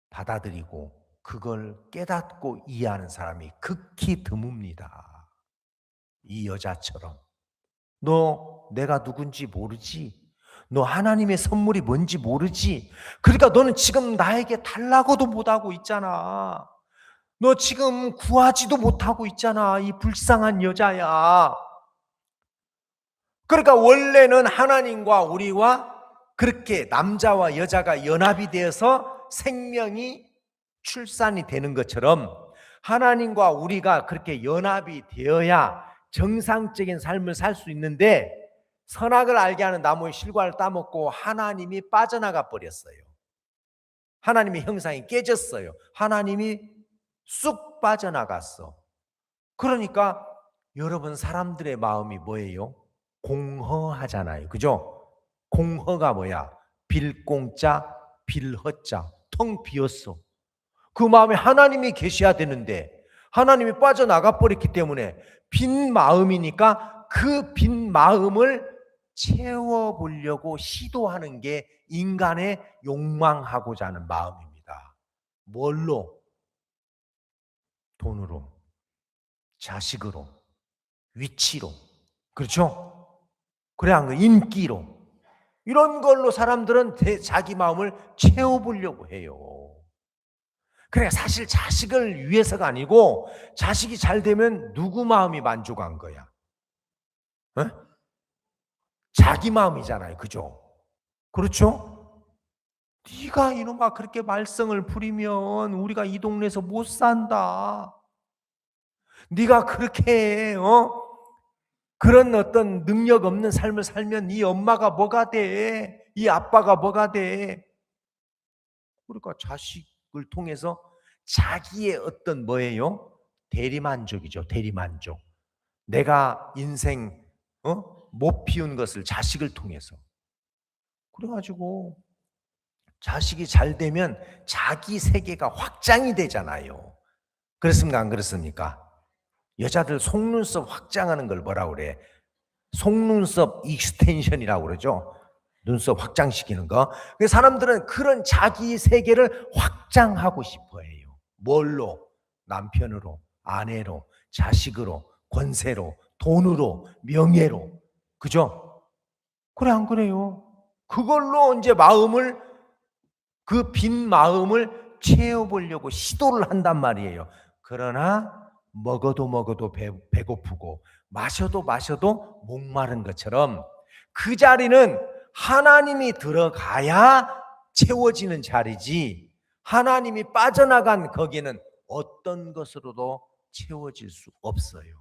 받아들이고 그걸 깨닫고 이해하는 사람이 극히 드뭅니다. 이 여자처럼. 너 내가 누군지 모르지? 너 하나님의 선물이 뭔지 모르지? 그러니까 너는 지금 나에게 달라고도 못하고 있잖아. 너 지금 구하지도 못하고 있잖아. 이 불쌍한 여자야. 그러니까 원래는 하나님과 우리와 그렇게 남자와 여자가 연합이 되어서 생명이 출산이 되는 것처럼 하나님과 우리가 그렇게 연합이 되어야 정상적인 삶을 살 수 있는데 선악을 알게 하는 나무의 실과를 따먹고 하나님이 빠져나가 버렸어요. 하나님의 형상이 깨졌어요. 하나님이 쑥 빠져나갔어. 그러니까 여러분 사람들의 마음이 뭐예요? 공허하잖아요. 그죠? 공허가 뭐야? 빌공짜, 빌허자, 텅 비었어. 그 마음에 하나님이 계셔야 되는데 하나님이 빠져나가 버렸기 때문에 빈 마음이니까 그 빈 마음을 채워보려고 시도하는 게 인간의 욕망하고자 하는 마음입니다. 뭘로? 돈으로, 자식으로, 위치로, 그렇죠? 그래 안 그래? 인기로. 이런 걸로 사람들은 자기 마음을 채워보려고 해요. 그래 사실 자식을 위해서가 아니고 자식이 잘 되면 누구 마음이 만족한 거야? 어? 자기 마음이잖아요. 그죠? 그렇죠? 네가 이놈아 그렇게 말썽을 부리면 우리가 이 동네에서 못 산다. 네가 그렇게 그런 어떤 능력 없는 삶을 살면 네 엄마가 뭐가 돼? 이 아빠가 뭐가 돼? 그러니까 자식을 통해서 자기의 어떤 뭐예요? 대리만족이죠. 대리만족. 내가 인생 못 피운 것을 자식을 통해서. 그래가지고 자식이 잘 되면 자기 세계가 확장이 되잖아요. 그렇습니까? 안 그렇습니까? 여자들 속눈썹 확장하는 걸 뭐라고 그래? 속눈썹 익스텐션이라고 그러죠. 눈썹 확장시키는 거. 그래서 사람들은 그런 자기 세계를 확장하고 싶어 해요. 뭘로? 남편으로, 아내로, 자식으로, 권세로, 돈으로, 명예로. 그죠? 그래 안 그래요? 그걸로 이제 마음을 그 빈 마음을 채워보려고 시도를 한단 말이에요. 그러나 먹어도 먹어도 배고프고 마셔도 마셔도 목마른 것처럼 그 자리는 하나님이 들어가야 채워지는 자리지 하나님이 빠져나간 거기는 어떤 것으로도 채워질 수 없어요.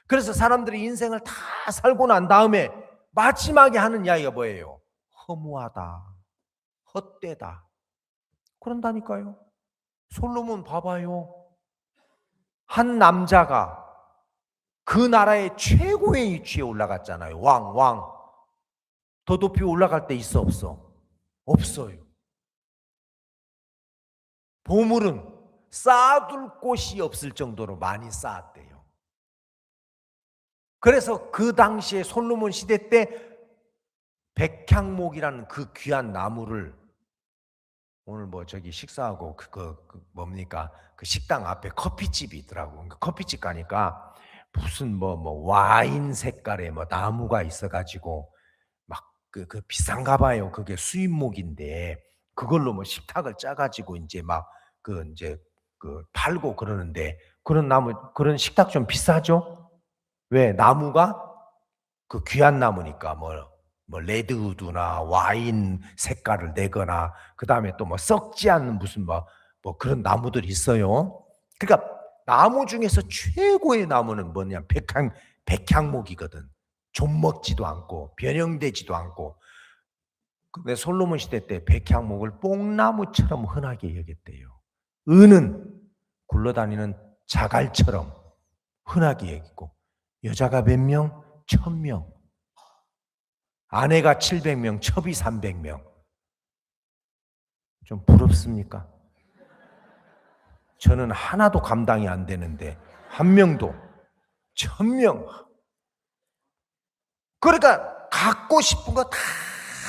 그래서 사람들이 인생을 다 살고 난 다음에 마지막에 하는 이야기가 뭐예요? 허무하다, 헛되다. 그런다니까요. 솔로몬 봐봐요. 한 남자가 그 나라의 최고의 위치에 올라갔잖아요. 왕. 더 높이 올라갈 때 있어 없어? 없어요. 보물은 쌓아둘 곳이 없을 정도로 많이 쌓았대요. 그래서 그 당시에 솔로몬 시대 때 백향목이라는 그 귀한 나무를 오늘 뭐 저기 식사하고 뭡니까? 그 식당 앞에 커피집이 있더라고. 커피집 가니까 무슨 와인 색깔의 나무가 있어가지고 막 그 비싼가 봐요. 그게 수입목인데 그걸로 식탁을 짜가지고 이제 막 이제 팔고 그러는데 그런 나무 그런 식탁 좀 비싸죠? 왜? 나무가 그 귀한 나무니까 레드우드나 와인 색깔을 내거나 그다음에 또 썩지 않는 무슨 그런 나무들이 있어요. 그러니까 나무 중에서 최고의 나무는 뭐냐? 백향목이거든. 좀 먹지도 않고 변형되지도 않고. 근데 솔로몬 시대 때 백향목을 뽕나무처럼 흔하게 여겼대요. 은은 굴러다니는 자갈처럼 흔하게 여기고 여자가 몇 명? 1000명. 아내가 700명, 첩이 300명. 좀 부럽습니까? 저는 하나도 감당이 안 되는데 한 명도 1000명. 그러니까 갖고 싶은 거 다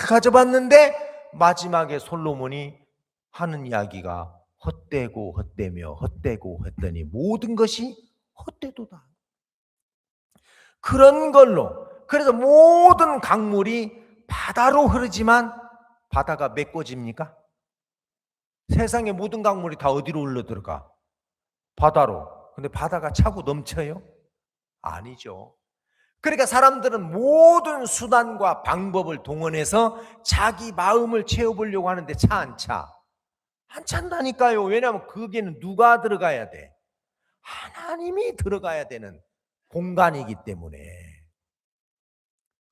가져봤는데 마지막에 솔로몬이 하는 이야기가 헛되고 헛되며 헛되고 헛되니 모든 것이 헛되도다. 그런 걸로 그래서 모든 강물이 바다로 흐르지만 바다가 메꿔집니까? 세상의 모든 강물이 다 어디로 흘러들어가? 바다로. 근데 바다가 차고 넘쳐요? 아니죠. 그러니까 사람들은 모든 수단과 방법을 동원해서 자기 마음을 채워보려고 하는데 차 안 차? 안 찬다니까요. 왜냐하면 거기에는 누가 들어가야 돼? 하나님이 들어가야 되는 공간이기 때문에.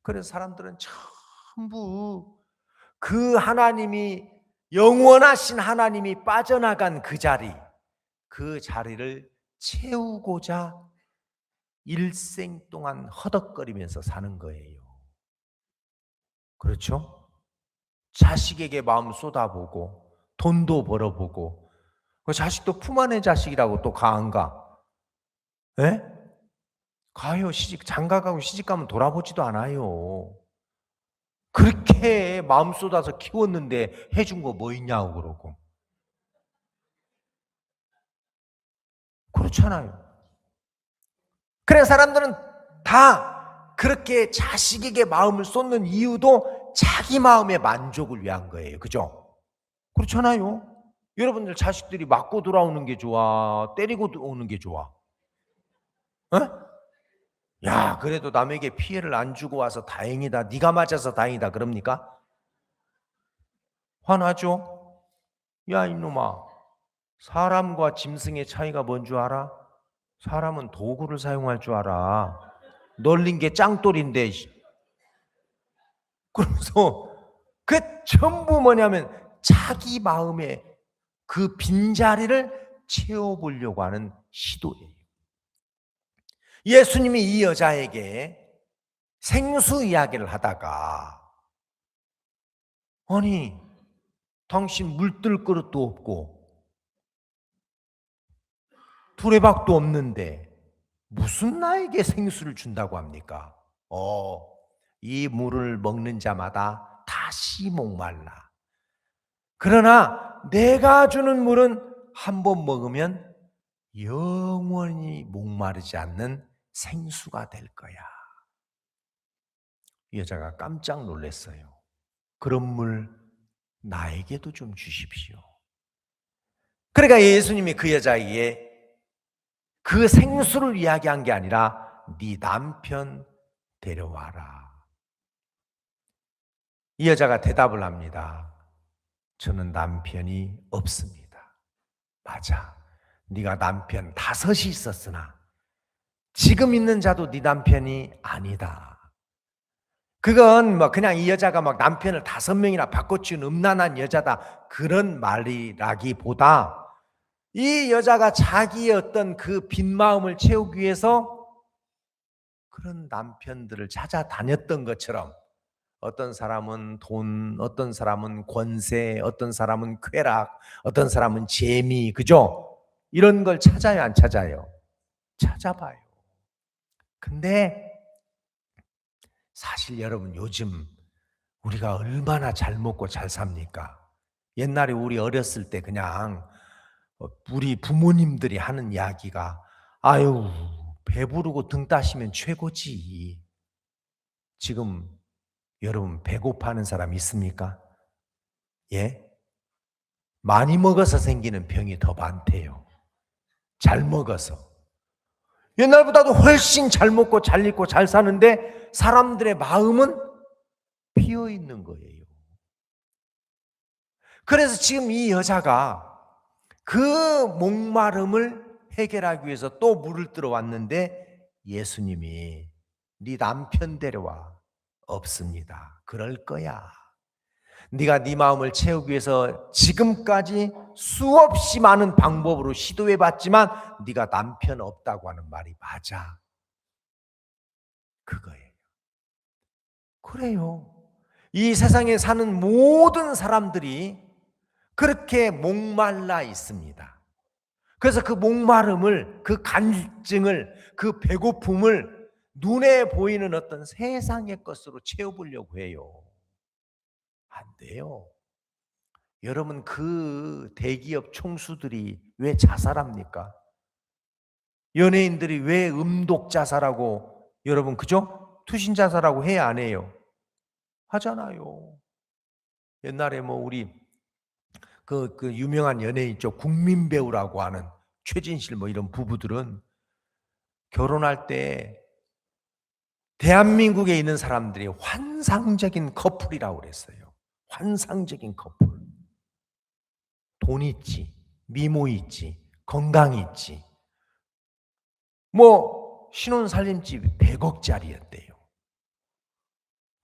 그래서 사람들은 전부 그 하나님이 영원하신 하나님이 빠져나간 그 자리를 채우고자 일생 동안 허덕거리면서 사는 거예요. 그렇죠? 자식에게 마음 쏟아보고 돈도 벌어보고 그 자식도 품 안의 자식이라고 또 가 안 가? 예? 가요. 장가가고 시집가면 돌아보지도 않아요. 그렇게 마음 쏟아서 키웠는데 해준 거 뭐 있냐고 그러고. 그렇잖아요. 그래서 사람들은 다 그렇게 자식에게 마음을 쏟는 이유도 자기 마음의 만족을 위한 거예요. 그죠? 그렇잖아요. 여러분들 자식들이 맞고 돌아오는 게 좋아? 때리고 오는 게 좋아? 어? 야, 그래도 남에게 피해를 안 주고 와서 다행이다. 네가 맞아서 다행이다. 그럽니까? 화나죠? 야, 이놈아. 사람과 짐승의 차이가 뭔 줄 알아? 사람은 도구를 사용할 줄 알아. 널린 게 짱돌인데. 그래서 그 전부 뭐냐면 자기 마음의 그 빈자리를 채워보려고 하는 시도예요. 예수님이 이 여자에게 생수 이야기를 하다가 아니 당신 물들 그릇도 없고 두레박도 없는데 무슨 나에게 생수를 준다고 합니까? 이 물을 먹는 자마다 다시 목말라. 그러나 내가 주는 물은 한 번 먹으면 영원히 목마르지 않는 생수가 될 거야. 이 여자가 깜짝 놀랐어요. 그런 물 나에게도 좀 주십시오. 그러니까 예수님이 그 여자에게 그 생수를 이야기한 게 아니라 네 남편 데려와라. 이 여자가 대답을 합니다. 저는 남편이 없습니다. 맞아. 네가 남편 5이 있었으나 지금 있는 자도 네 남편이 아니다. 그건 그냥 이 여자가 남편을 5명이나 바꿔치운 음란한 여자다 그런 말이라기보다 이 여자가 자기의 어떤 그 빈 마음을 채우기 위해서 그런 남편들을 찾아다녔던 것처럼 어떤 사람은 돈, 어떤 사람은 권세, 어떤 사람은 쾌락, 어떤 사람은 재미, 그죠? 이런 걸 찾아요, 안 찾아요? 찾아봐요. 근데 사실 여러분 요즘 우리가 얼마나 잘 먹고 잘 삽니까? 옛날에 우리 어렸을 때 그냥 우리 부모님들이 하는 이야기가 아유 배부르고 등 따시면 최고지. 지금 여러분 배고파하는 사람 있습니까? 예? 많이 먹어서 생기는 병이 더 많대요. 잘 먹어서. 옛날보다도 훨씬 잘 먹고 잘 입고 잘 사는데 사람들의 마음은 비어 있는 거예요. 그래서 지금 이 여자가 그 목마름을 해결하기 위해서 또 물을 뜨러 왔는데 예수님이 네 남편 데려와. 없습니다. 그럴 거야. 네가 네 마음을 채우기 위해서 지금까지 수없이 많은 방법으로 시도해봤지만 네가 남편 없다고 하는 말이 맞아. 그거예요. 그래요. 이 세상에 사는 모든 사람들이 그렇게 목말라 있습니다. 그래서 그 목마름을, 그 간증을, 그 배고픔을 눈에 보이는 어떤 세상의 것으로 채워보려고 해요. 안 돼요. 여러분, 그 대기업 총수들이 왜 자살합니까? 연예인들이 왜 음독 자살하고, 여러분, 그죠? 투신 자살하고 해야 안 해요? 하잖아요. 옛날에 뭐 우리 그 유명한 연예인 있죠. 국민 배우라고 하는 최진실 뭐 이런 부부들은 결혼할 때 대한민국에 있는 사람들이 환상적인 커플이라고 그랬어요. 환상적인 커플. 돈 있지, 미모 있지, 건강 있지. 뭐 신혼 살림집이 100억짜리였대요.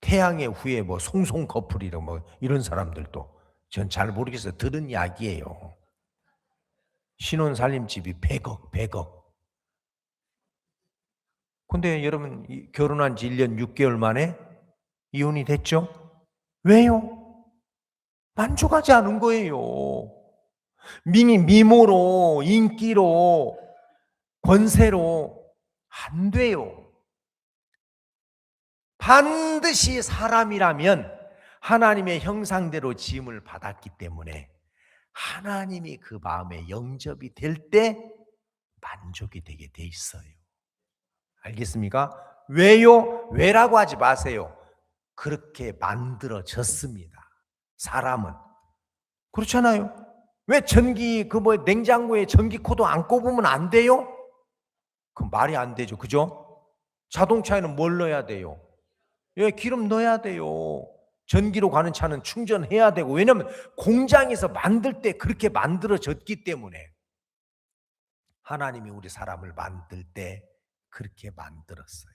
태양의 후예 뭐 송송 커플이라고 뭐 이런 사람들도 전 잘 모르겠어요. 들은 이야기예요. 신혼 살림집이 100억, 100억. 근데 여러분 결혼한 지 1년 6개월 만에 이혼이 됐죠? 왜요? 만족하지 않은 거예요. 미모로, 인기로, 권세로 안 돼요. 반드시 사람이라면 하나님의 형상대로 지음을 받았기 때문에 하나님이 그 마음에 영접이 될 때 만족이 되게 돼 있어요. 알겠습니까? 왜요? 왜라고 하지 마세요. 그렇게 만들어졌습니다. 사람은. 그렇잖아요. 왜 냉장고에 전기 코드 안 꼽으면 안 돼요? 그 말이 안 되죠. 그죠? 자동차에는 뭘 넣어야 돼요? 예, 기름 넣어야 돼요. 전기로 가는 차는 충전해야 되고. 왜냐하면 공장에서 만들 때 그렇게 만들어졌기 때문에. 하나님이 우리 사람을 만들 때 그렇게 만들었어요.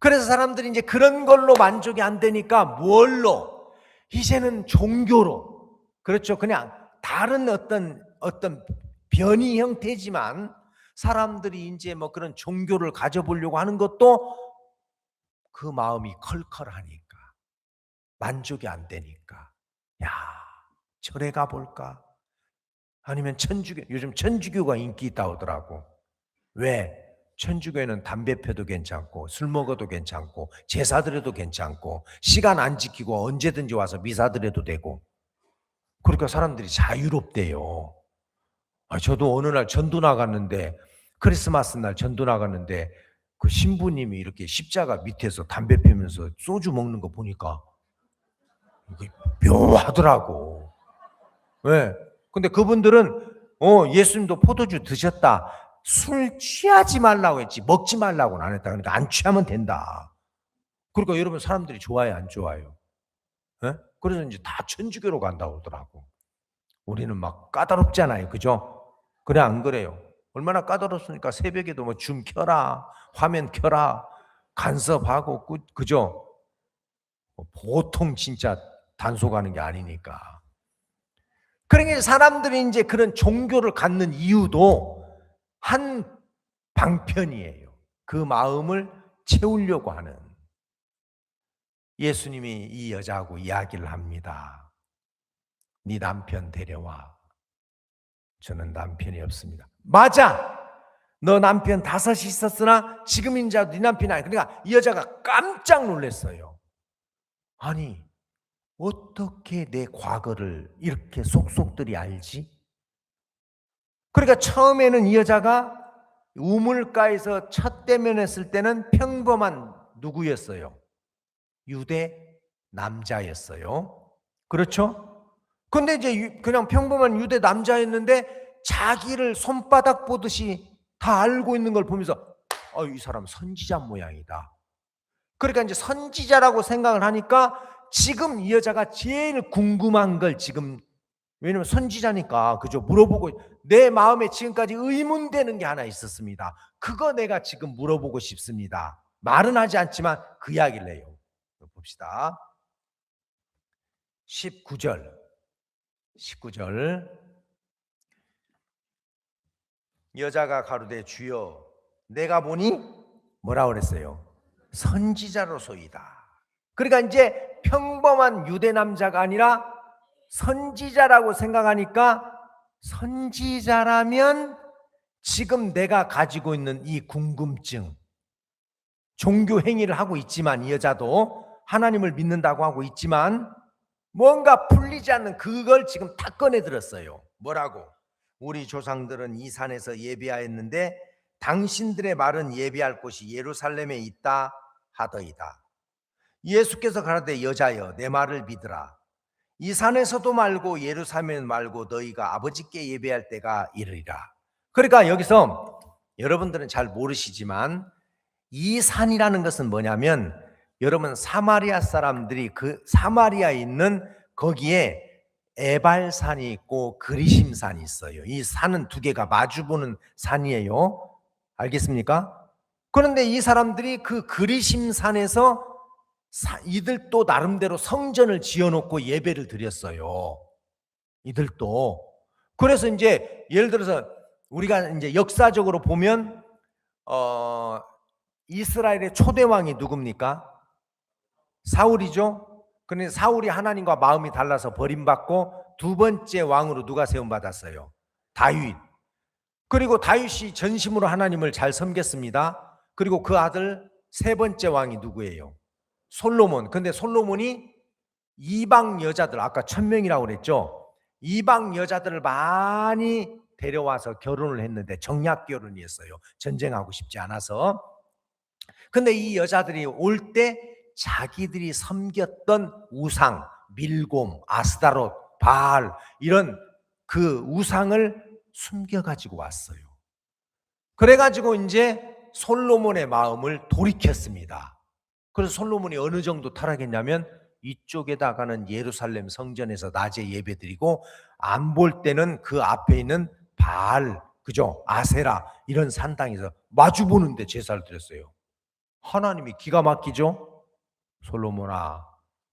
그래서 사람들이 이제 그런 걸로 만족이 안 되니까 뭘로? 이제는 종교로. 그렇죠. 그냥 다른 어떤 변이 형태지만 사람들이 이제 뭐 그런 종교를 가져보려고 하는 것도 그 마음이 컬컬하니까. 만족이 안 되니까. 야, 절에 가볼까? 아니면 요즘 천주교가 인기 있다고 하더라고. 왜? 천주교에는 담배 펴도 괜찮고 술 먹어도 괜찮고 제사 드려도 괜찮고 시간 안 지키고 언제든지 와서 미사 드려도 되고 그러니까 사람들이 자유롭대요. 저도 어느 날 전도 나갔는데 크리스마스 날 전도 나갔는데 그 신부님이 이렇게 십자가 밑에서 담배 피우면서 소주 먹는 거 보니까 묘하더라고. 왜? 근데 그분들은 예수님도 포도주 드셨다. 술 취하지 말라고 했지 먹지 말라고는 안 했다. 그러니까 안 취하면 된다. 그러니까 여러분 사람들이 좋아요, 안 좋아요? 예? 그래서 이제 다 천주교로 간다고 하더라고. 우리는 막 까다롭잖아요, 그죠? 그래 안 그래요? 얼마나 까다롭습니까? 새벽에도 뭐 줌 켜라, 화면 켜라, 간섭하고 그죠? 보통 진짜 단속하는 게 아니니까. 그러니까 사람들이 이제 그런 종교를 갖는 이유도 한 방편이에요. 그 마음을 채우려고 하는. 예수님이 이 여자하고 이야기를 합니다. 네 남편 데려와. 저는 남편이 없습니다. 맞아. 너 남편 5이 있었으나 지금 인자 네 남편이 아니야. 그러니까 이 여자가 깜짝 놀랐어요. 아니 어떻게 내 과거를 이렇게 속속들이 알지? 그러니까 처음에는 이 여자가 우물가에서 첫 대면했을 때는 평범한 누구였어요? 유대 남자였어요. 그렇죠? 근데 이제 그냥 평범한 유대 남자였는데 자기를 손바닥 보듯이 다 알고 있는 걸 보면서 이 사람 선지자 모양이다. 그러니까 이제 선지자라고 생각을 하니까 지금 이 여자가 제일 궁금한 걸 지금, 왜냐면 선지자니까, 그죠? 물어보고, 내 마음에 지금까지 의문되는 게 하나 있었습니다. 그거 내가 지금 물어보고 싶습니다. 말은 하지 않지만 그 이야기를 해요. 봅시다. 19절. 여자가 가로되 주여 내가 보니 뭐라 그랬어요? 선지자로소이다. 그러니까 이제 평범한 유대 남자가 아니라 선지자라고 생각하니까, 선지자라면 지금 내가 가지고 있는 이 궁금증, 종교 행위를 하고 있지만, 이 여자도 하나님을 믿는다고 하고 있지만 뭔가 풀리지 않는 그걸 지금 다 꺼내 들었어요. 뭐라고? 우리 조상들은 이 산에서 예배하였는데 당신들의 말은 예배할 곳이 예루살렘에 있다 하더이다. 예수께서 가라되 여자여 내 말을 믿으라. 이 산에서도 말고 예루살렘 말고 너희가 아버지께 예배할 때가 이르리라. 그러니까 여기서 여러분들은 잘 모르시지만 이 산이라는 것은 뭐냐면, 여러분 사마리아 사람들이 그 사마리아에 있는 거기에 에발산이 있고 그리심산이 있어요. 이 산은 두 개가 마주보는 산이에요. 알겠습니까? 그런데 이 사람들이 그 그리심산에서 이들도 나름대로 성전을 지어놓고 예배를 드렸어요. 이들도. 그래서 이제 예를 들어서 우리가 이제 역사적으로 보면 이스라엘의 초대 왕이 누굽니까? 사울이죠. 그런데 사울이 하나님과 마음이 달라서 버림받고 두 번째 왕으로 누가 세움받았어요? 다윗. 그리고 다윗이 전심으로 하나님을 잘 섬겼습니다. 그리고 그 아들 세 번째 왕이 누구예요? 솔로몬. 근데 솔로몬이 이방 여자들, 아까 1000명이라고 그랬죠? 이방 여자들을 많이 데려와서 결혼을 했는데 정략 결혼이었어요. 전쟁하고 싶지 않아서. 근데 이 여자들이 올 때 자기들이 섬겼던 우상, 밀곰, 아스다롯, 바알 이런 그 우상을 숨겨가지고 왔어요. 그래가지고 이제 솔로몬의 마음을 돌이켰습니다. 그래서 솔로몬이 어느 정도 타락했냐면, 이쪽에다가는 예루살렘 성전에서 낮에 예배드리고 안 볼 때는 그 앞에 있는 바알, 그죠? 아세라 이런 산당에서 마주보는데 제사를 드렸어요. 하나님이 기가 막히죠? 솔로몬아,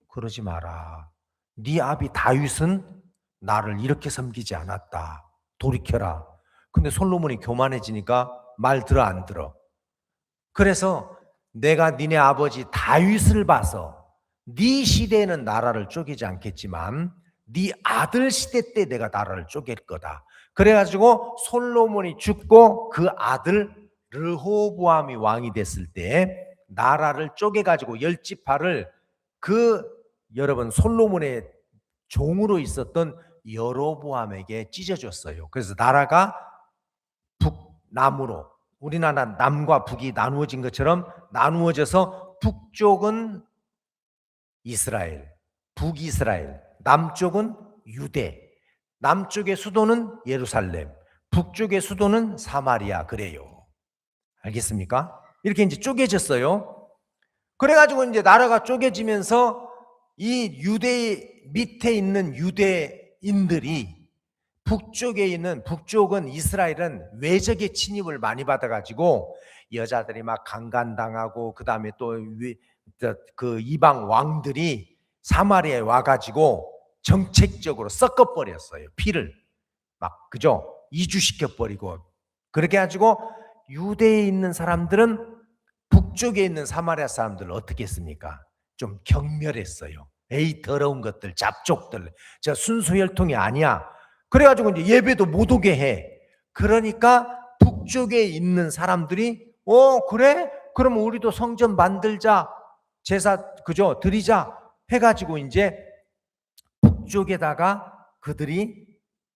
그러지 마라. 네 아비 다윗은 나를 이렇게 섬기지 않았다. 돌이켜라. 근데 솔로몬이 교만해지니까 말 들어 안 들어. 그래서 내가 니네 아버지 다윗을 봐서 네 시대에는 나라를 쪼개지 않겠지만 네 아들 시대 때 내가 나라를 쪼갤 거다. 그래가지고 솔로몬이 죽고 그 아들 르호보암이 왕이 됐을 때 나라를 쪼개가지고 10지파를 여러분 솔로몬의 종으로 있었던 여로보암에게 찢어줬어요. 그래서 나라가 북남으로, 우리나라 남과 북이 나누어진 것처럼 나누어져서 북쪽은 이스라엘, 북이스라엘, 남쪽은 유대, 남쪽의 수도는 예루살렘, 북쪽의 수도는 사마리아, 그래요. 알겠습니까? 이렇게 이제 쪼개졌어요. 그래가지고 이제 나라가 쪼개지면서 이 유대 밑에 있는 유대인들이 북쪽은 이스라엘은 외적의 침입을 많이 받아가지고 여자들이 막 강간당하고, 그 다음에 또 그 이방 왕들이 사마리아에 와가지고 정책적으로 섞어버렸어요. 피를 막, 그죠? 이주시켜버리고. 그렇게 해가지고 유대에 있는 사람들은 북쪽에 있는 사마리아 사람들을 어떻게 했습니까? 좀 경멸했어요. 에이 더러운 것들, 잡족들, 저 순수 혈통이 아니야. 그래가지고 이제 예배도 못 오게 해. 그러니까 북쪽에 있는 사람들이 그래? 그럼 우리도 성전 만들자, 제사 그죠? 드리자 해가지고 이제 북쪽에다가 그들이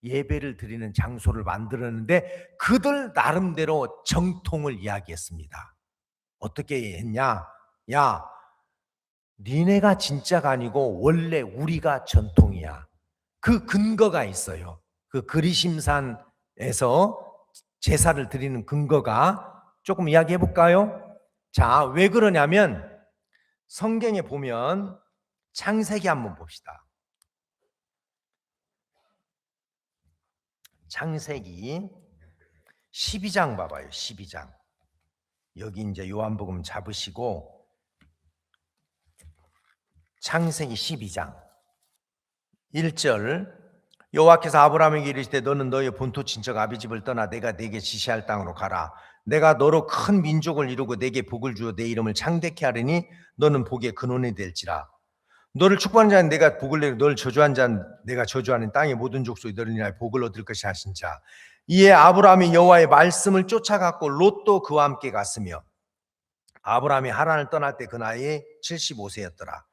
예배를 드리는 장소를 만들었는데 그들 나름대로 정통을 이야기했습니다. 어떻게 했냐? 야, 니네가 진짜가 아니고 원래 우리가 전통이야. 그 근거가 있어요. 그 그리심산에서 제사를 드리는 근거가 조금 이야기해 볼까요? 자, 왜 그러냐면 성경에 보면 창세기 한번 봅시다. 창세기 12장 봐봐요. 12장. 여기 이제 요한복음 잡으시고 창세기 12장 1절 여호와께서 아브라함에게 이르시되 너는 너의 본토 친척 아비집을 떠나 내가 네게 지시할 땅으로 가라. 내가 너로 큰 민족을 이루고 네게 복을 주어 내 이름을 창대케 하리니 너는 복의 근원이 될지라. 너를 축복하는 자는 내가 복을 내고 너를 저주한 자는 내가 저주하는 땅의 모든 족속이 너를 인하여 복을 얻을 것이 하신 자. 이에 아브라함이 여호와의 말씀을 쫓아갔고 롯도 그와 함께 갔으며 아브라함이 하란을 떠날 때 그 나이 75세였더라.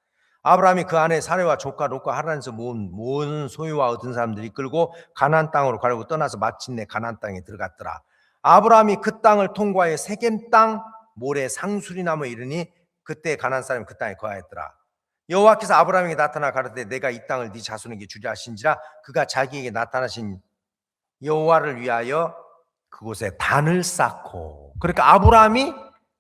아브라함이 그 안에 사례와 조카 롯과 하란에서 모은 소유와 얻은 사람들이 이끌고 가나안 땅으로 가려고 떠나서 마침내 가나안 땅에 들어갔더라. 아브라함이 그 땅을 통과해 세겜 땅 모래 상수리 나무에 이르니 그때 가나안 사람이 그 땅에 거하였더라. 여호와께서 아브라함에게 나타나 가르되 내가 이 땅을 네 자손에게 주려 하신지라. 그가 자기에게 나타나신 여호와를 위하여 그곳에 단을 쌓고, 그러니까 아브라함이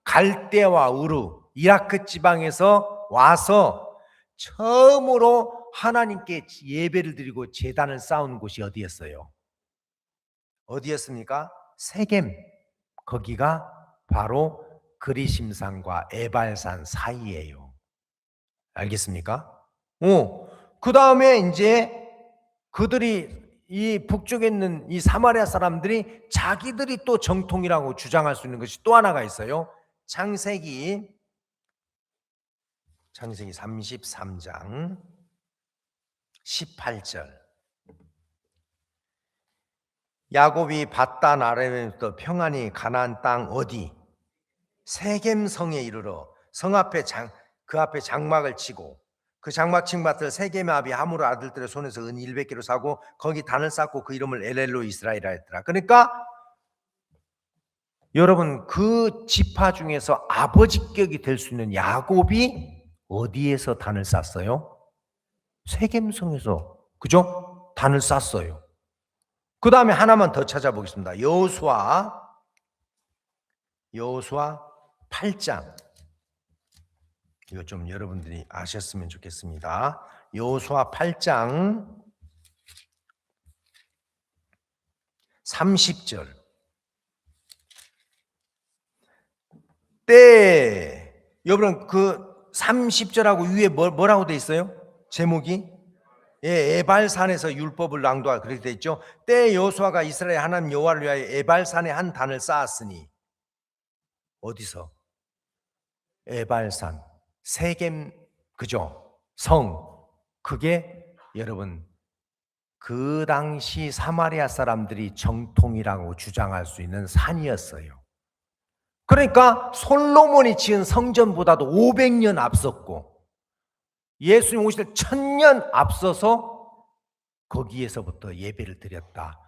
갈대와 우르 이라크 지방에서 와서 처음으로 하나님께 예배를 드리고 제단을 쌓은 곳이 어디였어요? 어디였습니까? 세겜. 거기가 바로 그리심산과 에발산 사이예요. 알겠습니까? 그 다음에 이제 그들이 이 북쪽에 있는 이 사마리아 사람들이 자기들이 또 정통이라고 주장할 수 있는 것이 또 하나가 있어요. 창세기 33장 18절. 야곱이 밧단 아람에부터 평안히 가나안 땅 어디? 세겜 성에 이르러 성 앞에 그 앞에 장막을 치고 그 장막 친 밭을 세겜의 아비 하므르 아들들의 손에서 은 100개로 사고 거기 단을 쌓고 그 이름을 엘엘로 이스라엘이라 했더라. 그러니까 여러분 그 지파 중에서 아버지격이 될 수 있는 야곱이 어디에서 단을 쌓았어요? 세겜성에서, 그죠? 단을 쌓았어요. 그 다음에 하나만 더 찾아보겠습니다. 여호수아 8장. 이거 좀 여러분들이 아셨으면 좋겠습니다. 여호수아 8장 30절. 때 여러분 그 30절하고 위에 뭐라고 돼 있어요? 제목이 에발산에서 율법을 낭독하 그렇게 돼 있죠. 때 여호수아가 이스라엘 하나님 여호와를 위하여 에발산에 한 단을 쌓았으니 어디서? 에발산 세겜, 그죠? 성. 그게 여러분 그 당시 사마리아 사람들이 정통이라고 주장할 수 있는 산이었어요. 그러니까 솔로몬이 지은 성전보다도 500년 앞섰고 예수님 오실 때 1000년 앞서서 거기에서부터 예배를 드렸다.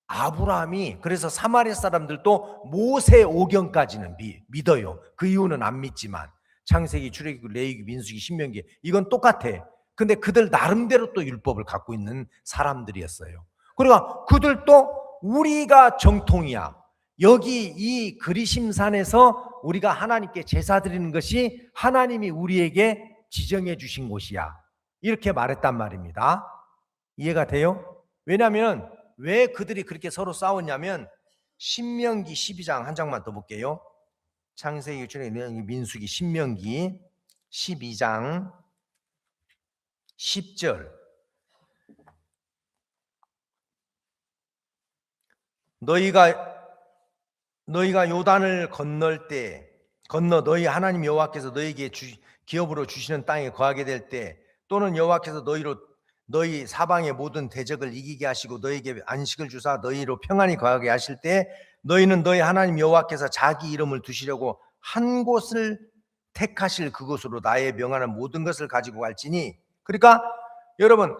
아브라함이, 그래서 사마리아 사람들도 모세 오경까지는 믿어요. 그 이유는 안 믿지만 창세기, 출애굽기, 레위기, 민수기, 신명기 이건 똑같아. 근데 그들 나름대로 또 율법을 갖고 있는 사람들이었어요. 그러니까 그들도 우리가 정통이야. 여기 이 그리심산에서 우리가 하나님께 제사 드리는 것이 하나님이 우리에게 지정해 주신 곳이야. 이렇게 말했단 말입니다. 이해가 돼요? 왜냐하면 왜 그들이 그렇게 서로 싸웠냐면 신명기 12장 한 장만 더 볼게요. 창세기, 출애굽기, 민수기, 신명기 12장 10절. 너희가 요단을 건너 너희 하나님 여호와께서 너희에게 기업으로 주시는 땅에 거하게 될 때, 또는 여호와께서 너희 사방의 모든 대적을 이기게 하시고 너희에게 안식을 주사 너희로 평안히 거하게 하실 때, 너희는 너희 하나님 여호와께서 자기 이름을 두시려고 한 곳을 택하실 그곳으로 나의 명하는 모든 것을 가지고 갈지니. 그러니까 여러분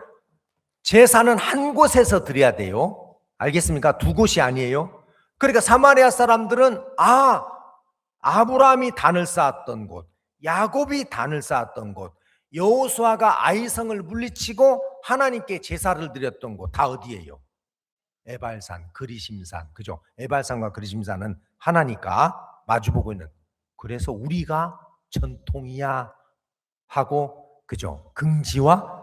제사는 한 곳에서 드려야 돼요. 알겠습니까? 두 곳이 아니에요. 그러니까 사마리아 사람들은 아브라함이 단을 쌓았던 곳, 야곱이 단을 쌓았던 곳, 여호수아가 아이성을 물리치고 하나님께 제사를 드렸던 곳 다 어디예요? 에발산, 그리심산. 그죠? 에발산과 그리심산은 하나니까 마주보고 있는. 그래서 우리가 전통이야 하고, 그죠? 긍지와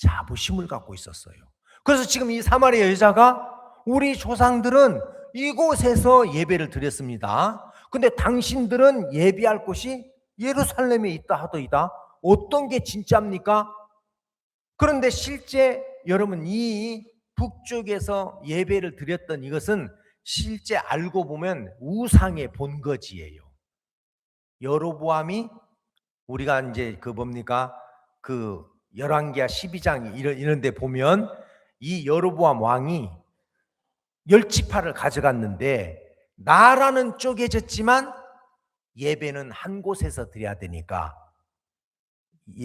자부심을 갖고 있었어요. 그래서 지금 이 사마리아 여자가 우리 조상들은 이곳에서 예배를 드렸습니다. 근데 당신들은 예배할 곳이 예루살렘에 있다 하더이다. 어떤 게 진짜입니까? 그런데 실제 여러분 이 북쪽에서 예배를 드렸던 이것은 실제 알고 보면 우상의 본거지예요. 여로보암이 우리가 이제 그 뭡니까? 그 열왕기하 12장 이런 데 보면 이 여로보암 왕이 열지파를 가져갔는데 나라는 쪼개졌지만 예배는 한 곳에서 드려야 되니까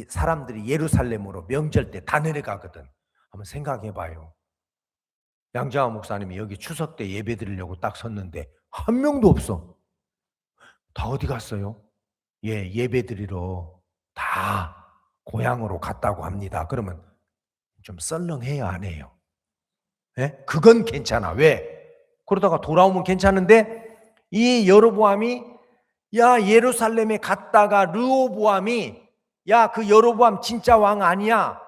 사람들이 예루살렘으로 명절 때 다 내려가거든. 한번 생각해 봐요. 양정화 목사님이 여기 추석 때 예배 드리려고 딱 섰는데 한 명도 없어. 다 어디 갔어요? 예배 드리러 다 고향으로 갔다고 합니다. 그러면 좀 썰렁해요, 안 해요? 그건 괜찮아. 왜? 그러다가 돌아오면 괜찮은데 이 여로보암이 예루살렘에 갔다가 르호보암이 그 여로보암 진짜 왕 아니야.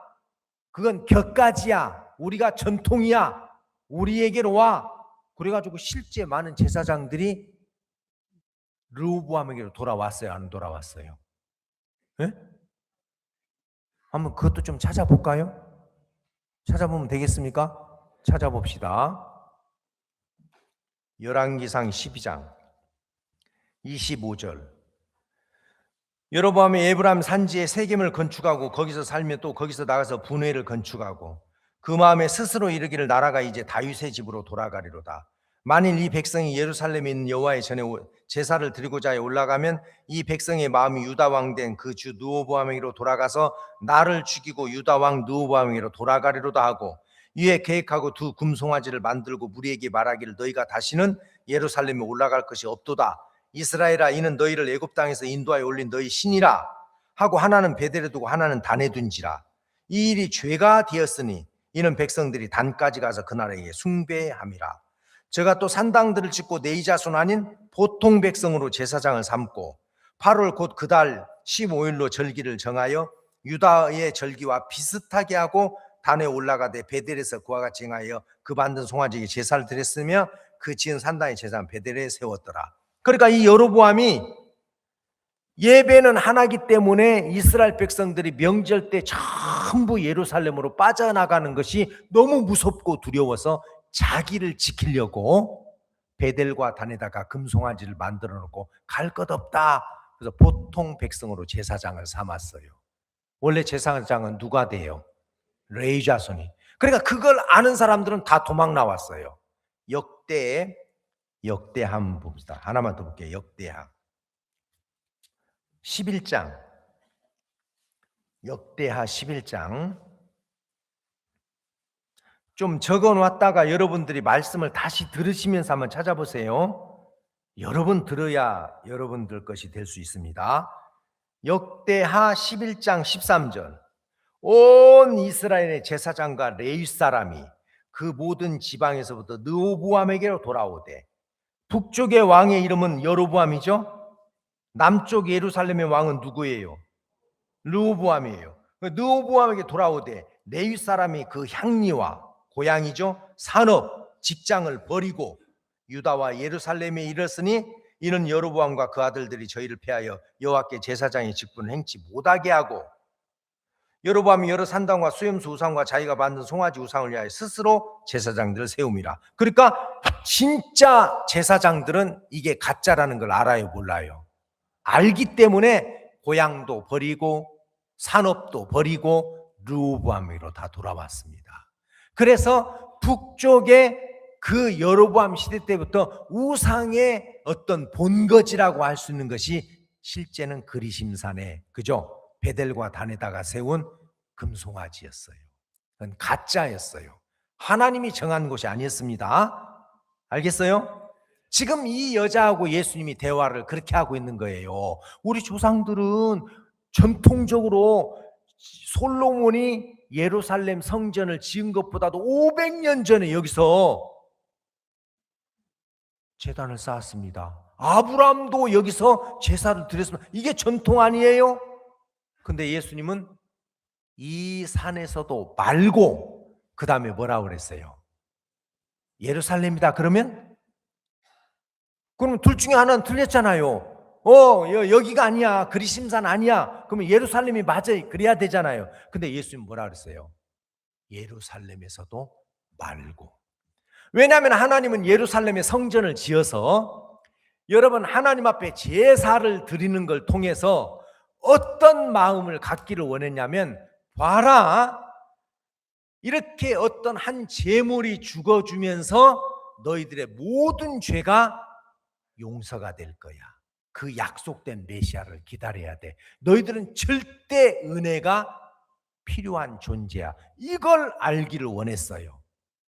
그건 격가지야. 우리가 전통이야. 우리에게로 와. 그래가지고 실제 많은 제사장들이 르호보암에게로 돌아왔어요? 안 돌아왔어요? 한번 그것도 좀 찾아볼까요? 찾아보면 되겠습니까? 찾아봅시다. 열왕기상 12장 25절. 여로보암이 에브라임 산지에 세겜을 건축하고 거기서 살며 또 거기서 나가서 분회를 건축하고 그 마음에 스스로 이르기를 나라가 이제 다윗의 집으로 돌아가리로다. 만일 이 백성이 예루살렘에 있는 여호와의 전에 제사를 드리고자 올라가면 이 백성의 마음이 유다 왕 된 그 주 르호보암에게로 돌아가서 나를 죽이고 유다 왕 르호보암에게로 돌아가리로다 하고 이에 계획하고 두 금송아지를 만들고 무리에게 말하기를 너희가 다시는 예루살렘에 올라갈 것이 없도다. 이스라엘아 이는 너희를 애굽 땅에서 인도하여 올린 너희 신이라 하고 하나는 베델에 두고 하나는 단에 둔지라. 이 일이 죄가 되었으니 이는 백성들이 단까지 가서 그 나라에게 숭배함이라. 제가 또 산당들을 짓고 내 자손 아닌 보통 백성으로 제사장을 삼고 8월 곧 그 달 15일로 절기를 정하여 유다의 절기와 비슷하게 하고 단에 올라가되 베델에서 그와 같이 행하여 그 만든 송아지에게 제사를 드렸으며 그 지은 산당의 제사는 베델에 세웠더라. 그러니까 이 여로보암이 예배는 하나이기 때문에 이스라엘 백성들이 명절 때 전부 예루살렘으로 빠져나가는 것이 너무 무섭고 두려워서 자기를 지키려고 베델과 단에다가 금송아지를 만들어 놓고 갈 것 없다. 그래서 보통 백성으로 제사장을 삼았어요. 원래 제사장은 누가 돼요? 레위 자손이. 그러니까 그걸 아는 사람들은 다 도망 나왔어요. 역대하 한번 봅시다. 하나만 더 볼게요. 역대하 11장. 역대하 11장. 좀 적어놨다가 여러분들이 말씀을 다시 들으시면서 한번 찾아보세요. 여러분 들어야 여러분들 것이 될 수 있습니다. 역대하 11장 13절. 온 이스라엘의 제사장과 레위 사람이 그 모든 지방에서부터 르호보암에게로 돌아오되 북쪽의 왕의 이름은 여로보암이죠. 남쪽 예루살렘의 왕은 누구예요? 르호보암이에요. 르호보암에게 돌아오되 레위 사람이 그 향리와 고향이죠. 산업, 직장을 버리고 유다와 예루살렘에 이르렀으니 이는 여로보암과 그 아들들이 저희를 패하여 여호와께 제사장의 직분을 행치 못하게 하고 여로보암이 여러 산당과 수염수 우상과 자기가 만든 송아지 우상을 위하여 스스로 제사장들을 세움이라. 그러니까 진짜 제사장들은 이게 가짜라는 걸 알아요, 몰라요? 알기 때문에 고향도 버리고 산업도 버리고 르호보암으로 다 돌아왔습니다. 그래서 북쪽에 그 여로보암 시대 때부터 우상의 어떤 본거지라고 할 수 있는 것이 실제는 그리심산에, 그죠? 베델과 단에다가 세운 금송아지였어요. 그건 가짜였어요. 하나님이 정한 곳이 아니었습니다. 알겠어요? 지금 이 여자하고 예수님이 대화를 그렇게 하고 있는 거예요. 우리 조상들은 전통적으로 솔로몬이 예루살렘 성전을 지은 것보다도 500년 전에 여기서 제단을 쌓았습니다. 아브라함도 여기서 제사를 드렸습니다. 이게 전통 아니에요? 근데 예수님은 이 산에서도 말고 그 다음에 뭐라고 그랬어요? 예루살렘이다 그러면 둘 중에 하나는 틀렸잖아요. 여기가 아니야. 그리심산 아니야. 그러면 예루살렘이 맞아. 그래야 되잖아요. 근데 예수님 뭐라 그랬어요? 예루살렘에서도 말고. 왜냐하면 하나님은 예루살렘에 성전을 지어서 여러분 하나님 앞에 제사를 드리는 걸 통해서 어떤 마음을 갖기를 원했냐면, 봐라, 이렇게 어떤 한 제물이 죽어주면서 너희들의 모든 죄가 용서가 될 거야. 그 약속된 메시아를 기다려야 돼. 너희들은 절대 은혜가 필요한 존재야. 이걸 알기를 원했어요.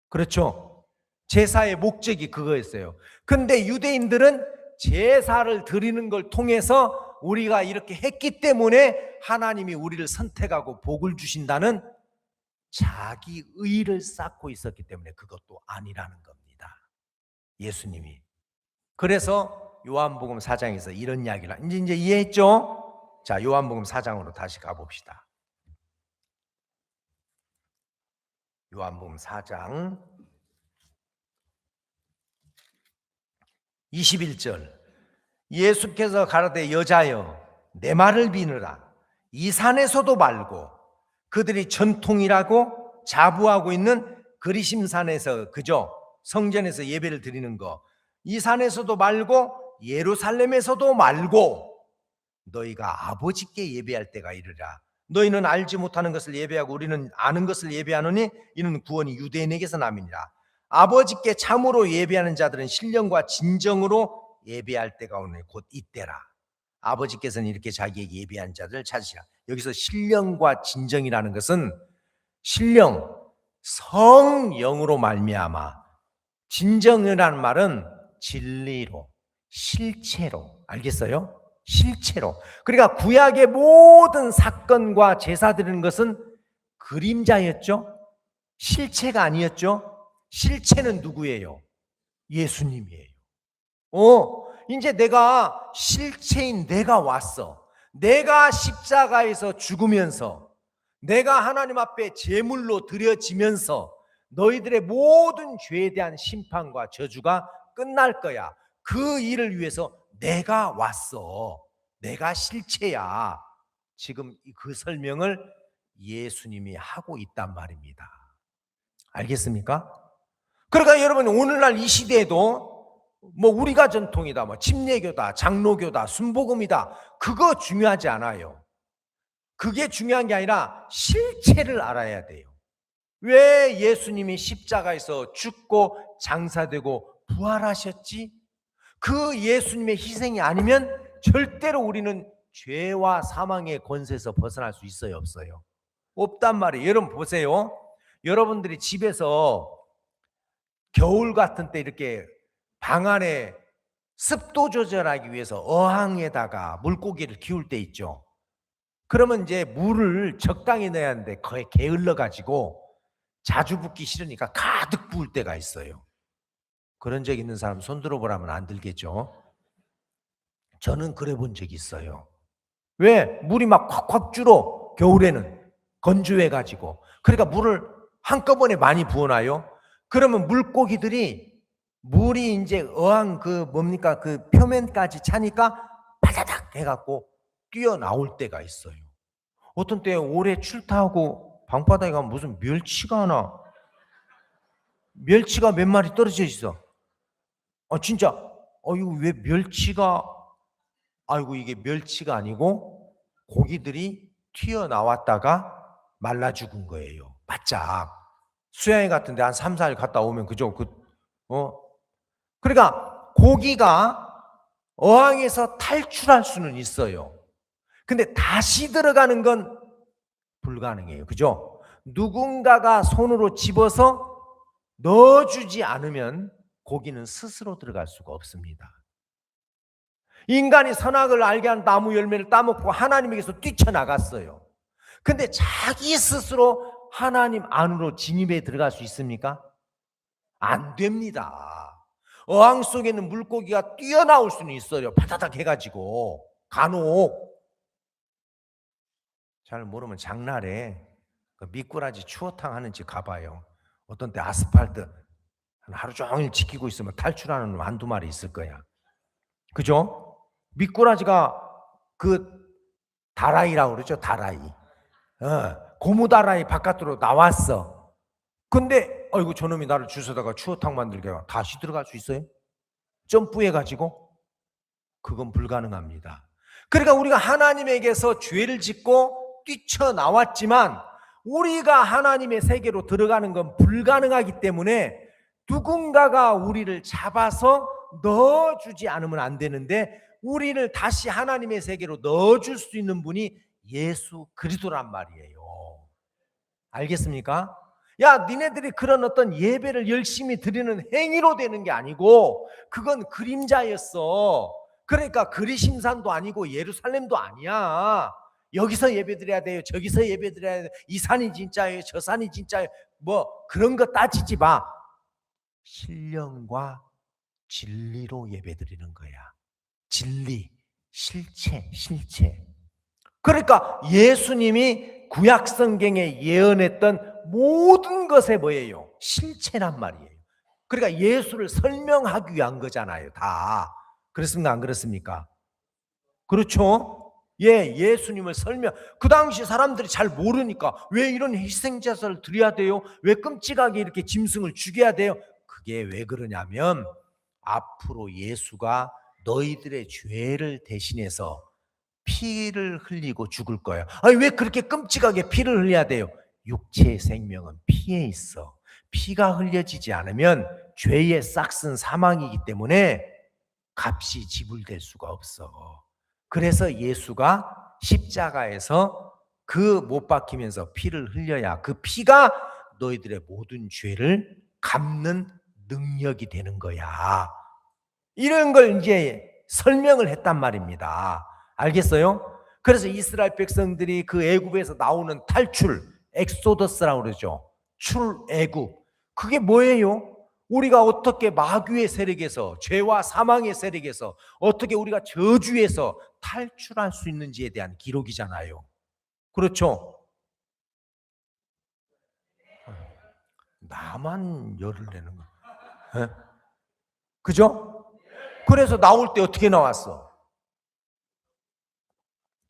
그렇죠? 제사의 목적이 그거였어요. 근데 유대인들은 제사를 드리는 걸 통해서 우리가 이렇게 했기 때문에 하나님이 우리를 선택하고 복을 주신다는 자기 의를 쌓고 있었기 때문에 그것도 아니라는 겁니다. 예수님이. 그래서 요한복음 4장에서 이런 이야기를 이제 이해했죠? 자, 요한복음 4장으로 다시 가봅시다. 요한복음 4장 21절. 예수께서 가라되 여자여 내 말을 비느라 이 산에서도 말고 그들이 전통이라고 자부하고 있는 그리심산에서, 그죠? 성전에서 예배를 드리는 거, 이 산에서도 말고 예루살렘에서도 말고 너희가 아버지께 예배할 때가 이르라. 너희는 알지 못하는 것을 예배하고 우리는 아는 것을 예배하노니 이는 구원이 유대인에게서 남이니라. 아버지께 참으로 예배하는 자들은 신령과 진정으로 예배할 때가 오늘 곧 이때라. 아버지께서는 이렇게 자기에게 예배한 자들을 찾으시라. 여기서 신령과 진정이라는 것은 신령, 성령으로 말미암아, 진정이라는 말은 진리로, 실체로, 알겠어요? 실체로. 그러니까 구약의 모든 사건과 제사 드리는 것은 그림자였죠? 실체가 아니었죠? 실체는 누구예요? 예수님이에요. 이제 내가 실체인 내가 왔어. 내가 십자가에서 죽으면서 내가 하나님 앞에 제물로 드려지면서 너희들의 모든 죄에 대한 심판과 저주가 끝날 거야. 그 일을 위해서 내가 왔어. 내가 실체야. 지금 그 설명을 예수님이 하고 있단 말입니다. 알겠습니까? 그러니까 여러분 오늘날 이 시대에도 우리가 전통이다, 침례교다, 장로교다, 순복음이다, 그거 중요하지 않아요. 그게 중요한 게 아니라 실체를 알아야 돼요. 왜 예수님이 십자가에서 죽고 장사되고 부활하셨지? 그 예수님의 희생이 아니면 절대로 우리는 죄와 사망의 권세에서 벗어날 수 있어요, 없어요? 없단 말이에요. 여러분 보세요. 여러분들이 집에서 겨울 같은 때 이렇게 방 안에 습도 조절하기 위해서 어항에다가 물고기를 키울 때 있죠. 그러면 이제 물을 적당히 넣어야 하는데 거의 게을러 가지고 자주 붓기 싫으니까 가득 부을 때가 있어요. 그런 적 있는 사람 손 들어보라면 안 들겠죠? 저는 그래 본 적이 있어요. 왜? 물이 막 콱콱 줄어. 겨울에는 건조해 가지고. 그러니까 물을 한꺼번에 많이 부어놔요. 그러면 물고기들이 물이 이제 어항 그 표면까지 차니까 바다닥 해갖고 뛰어나올 때가 있어요. 어떤 때 오래 출타하고 방바닥에 가면 무슨 멸치가 하나, 멸치가 몇 마리 떨어져 있어. 진짜, 이거 왜 멸치가, 이게 멸치가 아니고 고기들이 튀어나왔다가 말라 죽은 거예요. 바짝. 수양회 같은데 한 3, 4일 갔다 오면 그죠? 그러니까 고기가 어항에서 탈출할 수는 있어요. 근데 다시 들어가는 건 불가능해요. 그죠? 누군가가 손으로 집어서 넣어주지 않으면 고기는 스스로 들어갈 수가 없습니다. 인간이 선악을 알게 한 나무 열매를 따먹고 하나님에게서 뛰쳐나갔어요. 근데 자기 스스로 하나님 안으로 진입해 들어갈 수 있습니까? 안 됩니다. 어항 속에 있는 물고기가 뛰어나올 수는 있어요. 바다닥 해가지고 간혹. 잘 모르면 장날에 그 미꾸라지 추어탕 하는 집 가봐요. 어떤 때 아스팔트 하루 종일 지키고 있으면 탈출하는 놈 한두 마리 있을 거야. 그죠? 미꾸라지가 그 다라이라고 그러죠. 다라이. 고무다라이 바깥으로 나왔어. 근데 아이고 저놈이 나를 주워다가 추어탕 만들게 다시 들어갈 수 있어요? 점프해가지고? 그건 불가능합니다. 그러니까 우리가 하나님에게서 죄를 짓고 뛰쳐나왔지만 우리가 하나님의 세계로 들어가는 건 불가능하기 때문에 누군가가 우리를 잡아서 넣어주지 않으면 안 되는데 우리를 다시 하나님의 세계로 넣어줄 수 있는 분이 예수 그리스도란 말이에요. 알겠습니까? 야, 니네들이 그런 어떤 예배를 열심히 드리는 행위로 되는 게 아니고 그건 그림자였어. 그러니까 그리심산도 아니고 예루살렘도 아니야. 여기서 예배드려야 돼요. 저기서 예배드려야 돼요. 이 산이 진짜예요. 저 산이 진짜예요. 뭐 그런 거 따지지 마. 신령과 진리로 예배드리는 거야. 진리, 실체. 그러니까 예수님이 구약 성경에 예언했던 모든 것에 뭐예요? 실체란 말이에요. 그러니까 예수를 설명하기 위한 거잖아요. 다. 그렇습니까? 안 그렇습니까? 그렇죠? 예, 예수님을 그 당시 사람들이 잘 모르니까 왜 이런 희생제사를 드려야 돼요? 왜 끔찍하게 이렇게 짐승을 죽여야 돼요? 그게 왜 그러냐면 앞으로 예수가 너희들의 죄를 대신해서 피를 흘리고 죽을 거예요. 아니 왜 그렇게 끔찍하게 피를 흘려야 돼요? 육체의 생명은 피에 있어. 피가 흘려지지 않으면 죄의 싹슨 사망이기 때문에 값이 지불될 수가 없어. 그래서 예수가 십자가에서 그 못 박히면서 피를 흘려야 그 피가 너희들의 모든 죄를 갚는 능력이 되는 거야. 이런 걸 이제 설명을 했단 말입니다. 알겠어요? 그래서 이스라엘 백성들이 그 애굽에서 나오는 탈출, 엑소더스라고 그러죠. 출애굽. 그게 뭐예요? 우리가 어떻게 마귀의 세력에서, 죄와 사망의 세력에서 어떻게 우리가 저주에서 탈출할 수 있는지에 대한 기록이잖아요. 그렇죠? 나만 열을 내는 거. 네? 그죠? 그래서 나올 때 어떻게 나왔어?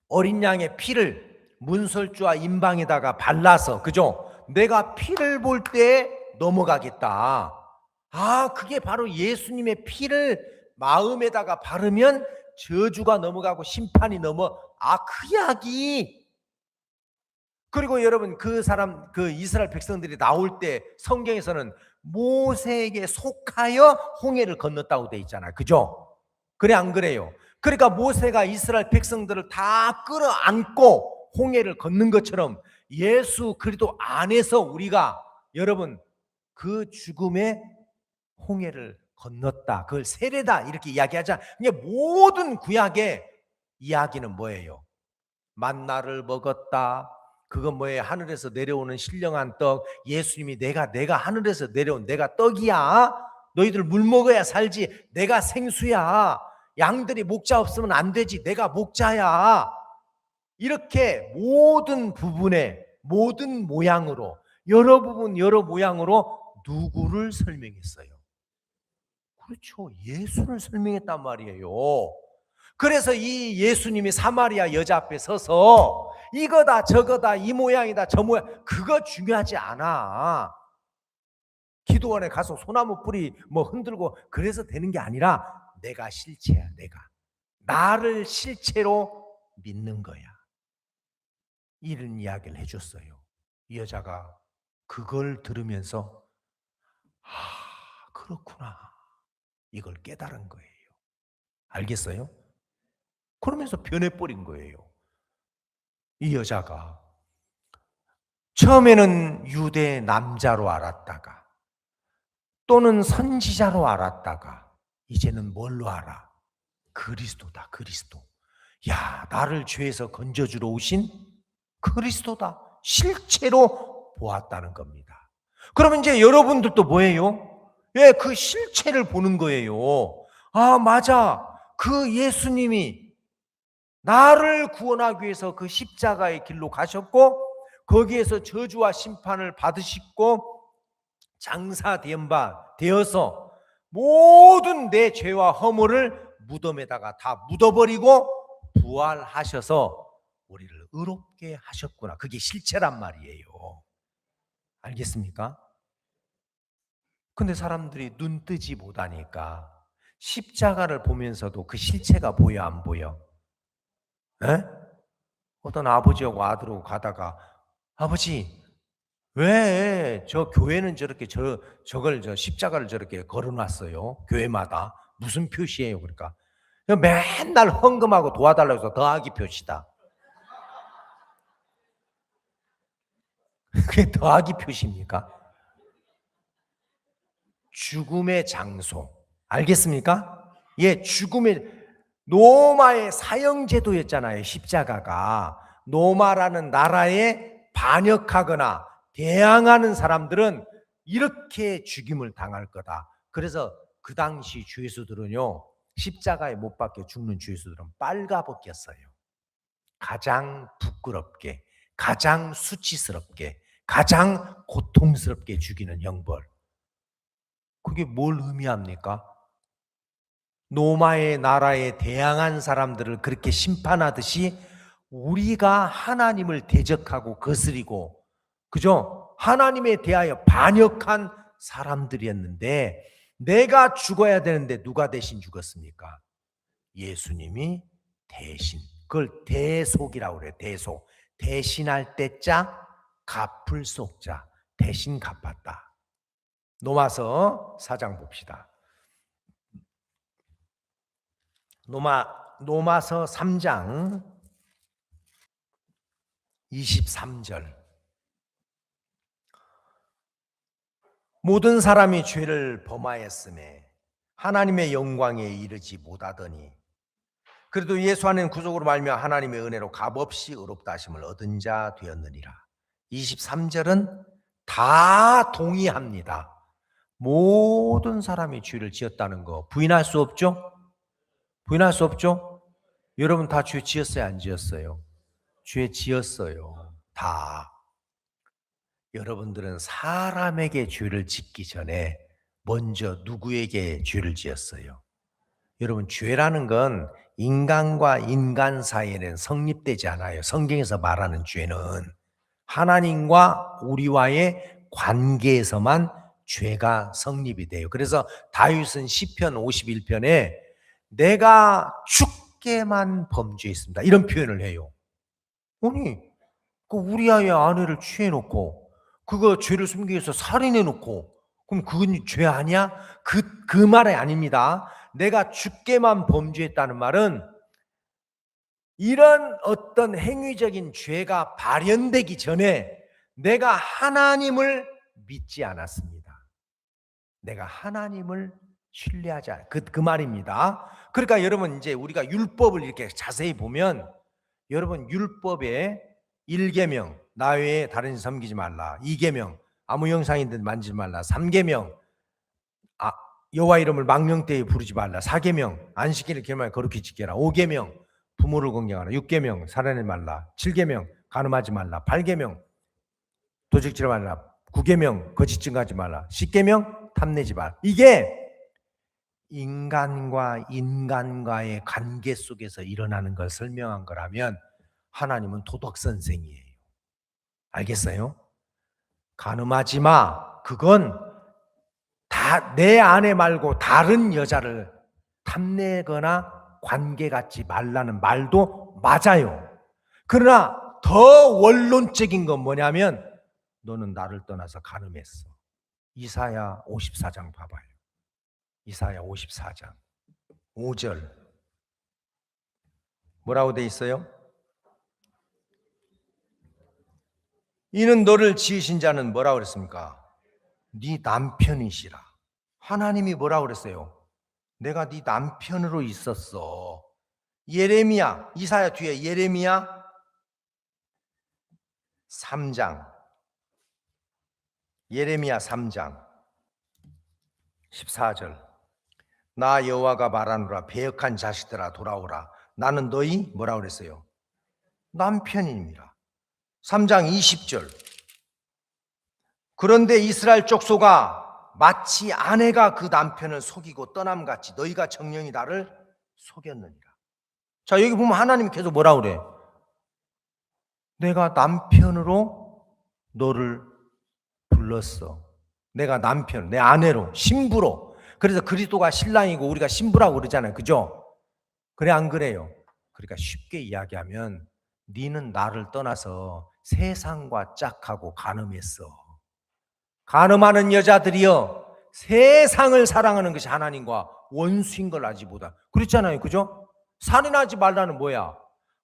어린 양의 피를 문설주와 임방에다가 발라서, 그죠? 내가 피를 볼 때 넘어가겠다. 아, 그게 바로 예수님의 피를 마음에다가 바르면 저주가 넘어가고 심판이 그 이야기. 그리고 여러분, 그 이스라엘 백성들이 나올 때 성경에서는 모세에게 속하여 홍해를 건넜다고 돼 있잖아요. 그죠? 그래, 안 그래요? 그러니까 모세가 이스라엘 백성들을 다 끌어안고 홍해를 걷는 것처럼 예수 그리스도 안에서 우리가 여러분 그 죽음의 홍해를 건넜다. 그걸 세례다. 이렇게 이야기하자. 이게 모든 구약의 이야기는 뭐예요? 만나를 먹었다. 그건 뭐예요? 하늘에서 내려오는 신령한 떡. 예수님이 내가 하늘에서 내려온 내가 떡이야. 너희들 물 먹어야 살지. 내가 생수야. 양들이 목자 없으면 안 되지. 내가 목자야. 이렇게 모든 부분에 모든 모양으로 여러 부분 여러 모양으로 누구를 설명했어요? 그렇죠. 예수를 설명했단 말이에요. 그래서 이 예수님이 사마리아 여자 앞에 서서 이거다 저거다 이 모양이다 저 모양 그거 중요하지 않아. 기도원에 가서 소나무 뿌리 뭐 흔들고 그래서 되는 게 아니라 내가 실체야. 내가 나를 실체로 믿는 거야. 이런 이야기를 해줬어요. 이 여자가 그걸 들으면서 그렇구나 이걸 깨달은 거예요. 알겠어요? 그러면서 변해버린 거예요. 이 여자가 처음에는 유대 남자로 알았다가 또는 선지자로 알았다가 이제는 뭘로 알아? 그리스도다, 그리스도. 야, 나를 죄에서 건져주러 오신 그리스도다. 실체로 보았다는 겁니다. 그러면 이제 여러분들도 뭐예요? 예, 그 실체를 보는 거예요. 아, 맞아. 그 예수님이 나를 구원하기 위해서 그 십자가의 길로 가셨고 거기에서 저주와 심판을 받으시고 장사되어서 모든 내 죄와 허물을 무덤에다가 다 묻어버리고 부활하셔서 우리를 의롭게 하셨구나. 그게 실체란 말이에요. 알겠습니까? 근데 사람들이 눈 뜨지 못하니까 십자가를 보면서도 그 실체가 보여 안 보여? 에? 어떤 아버지하고 아들하고 가다가 아버지 왜 저 교회는 저렇게 저걸 십자가를 저렇게 걸어놨어요? 교회마다 무슨 표시예요? 그러니까 맨날 헌금하고 도와달라고 해서 더하기 표시다. 그게 더하기 표시입니까? 죽음의 장소. 알겠습니까? 예, 죽음의 로마의 사형제도였잖아요. 십자가가 로마라는 나라에 반역하거나 대항하는 사람들은 이렇게 죽임을 당할 거다. 그래서 그 당시 죄수들은요, 십자가에 못 박혀 죽는 죄수들은 빨가벗겼어요. 가장 부끄럽게, 가장 수치스럽게, 가장 고통스럽게 죽이는 형벌. 그게 뭘 의미합니까? 로마의 나라에 대항한 사람들을 그렇게 심판하듯이 우리가 하나님을 대적하고 거스리고, 그죠? 하나님에 대하여 반역한 사람들이었는데 내가 죽어야 되는데 누가 대신 죽었습니까? 예수님이 대신. 그걸 대속이라고 그래요. 대속. 대신할 때자 갚을 속자. 대신 갚았다. 로마서 4장 봅시다. 로마서 3장 23절. 모든 사람이 죄를 범하였음에 하나님의 영광에 이르지 못하더니 그래도 예수 안에는 구속으로 말미암아 하나님의 은혜로 값없이 의롭다 하심을 얻은 자 되었느니라. 23절은 다 동의합니다. 모든 사람이 죄를 지었다는 거 부인할 수 없죠? 부인할 수 없죠? 여러분 다 죄 지었어요, 안 지었어요? 죄 지었어요. 다. 여러분들은 사람에게 죄를 짓기 전에 먼저 누구에게 죄를 지었어요? 여러분, 죄라는 건 인간과 인간 사이에는 성립되지 않아요. 성경에서 말하는 죄는 하나님과 우리와의 관계에서만 죄가 성립이 돼요. 그래서 다윗은 시편 51편에 내가 주께만 범죄했습니다. 이런 표현을 해요. 아니, 그 우리아의 아내를 취해놓고 그거 죄를 숨기기 위해서 살인해놓고 그럼 그건 죄 아니야? 그 말이 아닙니다. 내가 주께만 범죄했다는 말은 이런 어떤 행위적인 죄가 발현되기 전에 내가 하나님을 믿지 않았습니다. 내가 하나님을 신뢰하지 않, 그 말입니다. 그러니까 여러분 이제 우리가 율법을 이렇게 자세히 보면 여러분 율법에 1계명 나 외에 다른 신 섬기지 말라. 2계명 아무 형상이든 만지지 말라. 3계명 여호와 이름을 망령되이 부르지 말라. 4계명 안식일을 기념하여 거룩히 지켜라. 5계명 부모를 공경하라. 6계명 살인하지 말라. 7계명 간음하지 말라. 8계명 도적질하지 말라. 9계명 거짓 증거하지 말라. 10계명 탐내지 말라. 이게 인간과 인간과의 관계 속에서 일어나는 걸 설명한 거라면 하나님은 도덕 선생이에요. 알겠어요? 간음하지 마. 그건 다 내 아내 말고 다른 여자를 탐내거나 관계 갖지 말라는 말도 맞아요. 그러나 더 원론적인 건 뭐냐면 너는 나를 떠나서 간음했어. 이사야 54장 봐봐요. 이사야 54장 5절 뭐라고 돼 있어요? 이는 너를 지으신 자는 뭐라 그랬습니까? 네 남편이시라. 하나님이 뭐라 그랬어요? 내가 네 남편으로 있었어. 예레미야, 이사야 뒤에 예레미야 3장, 예레미야 3장 14절. 나 여호와가 말하노라. 배역한 자식들아 돌아오라. 나는 너희 뭐라 그랬어요? 남편입니다. 3장 20절. 그런데 이스라엘 족속아, 마치 아내가 그 남편을 속이고 떠남같이 너희가 정령이 나를 속였느니라. 자, 여기 보면 하나님이 계속 뭐라 그래? 내가 남편으로 너를 불렀어. 내가 남편, 내 아내로, 신부로. 그래서 그리스도가 신랑이고 우리가 신부라고 그러잖아요. 그죠? 그래 안 그래요? 그러니까 쉽게 이야기하면 너는 나를 떠나서 세상과 짝하고 간음했어. 간음하는 여자들이여, 세상을 사랑하는 것이 하나님과 원수인 걸 알지 못하. 그렇잖아요. 그죠? 살인하지 말라는 뭐야?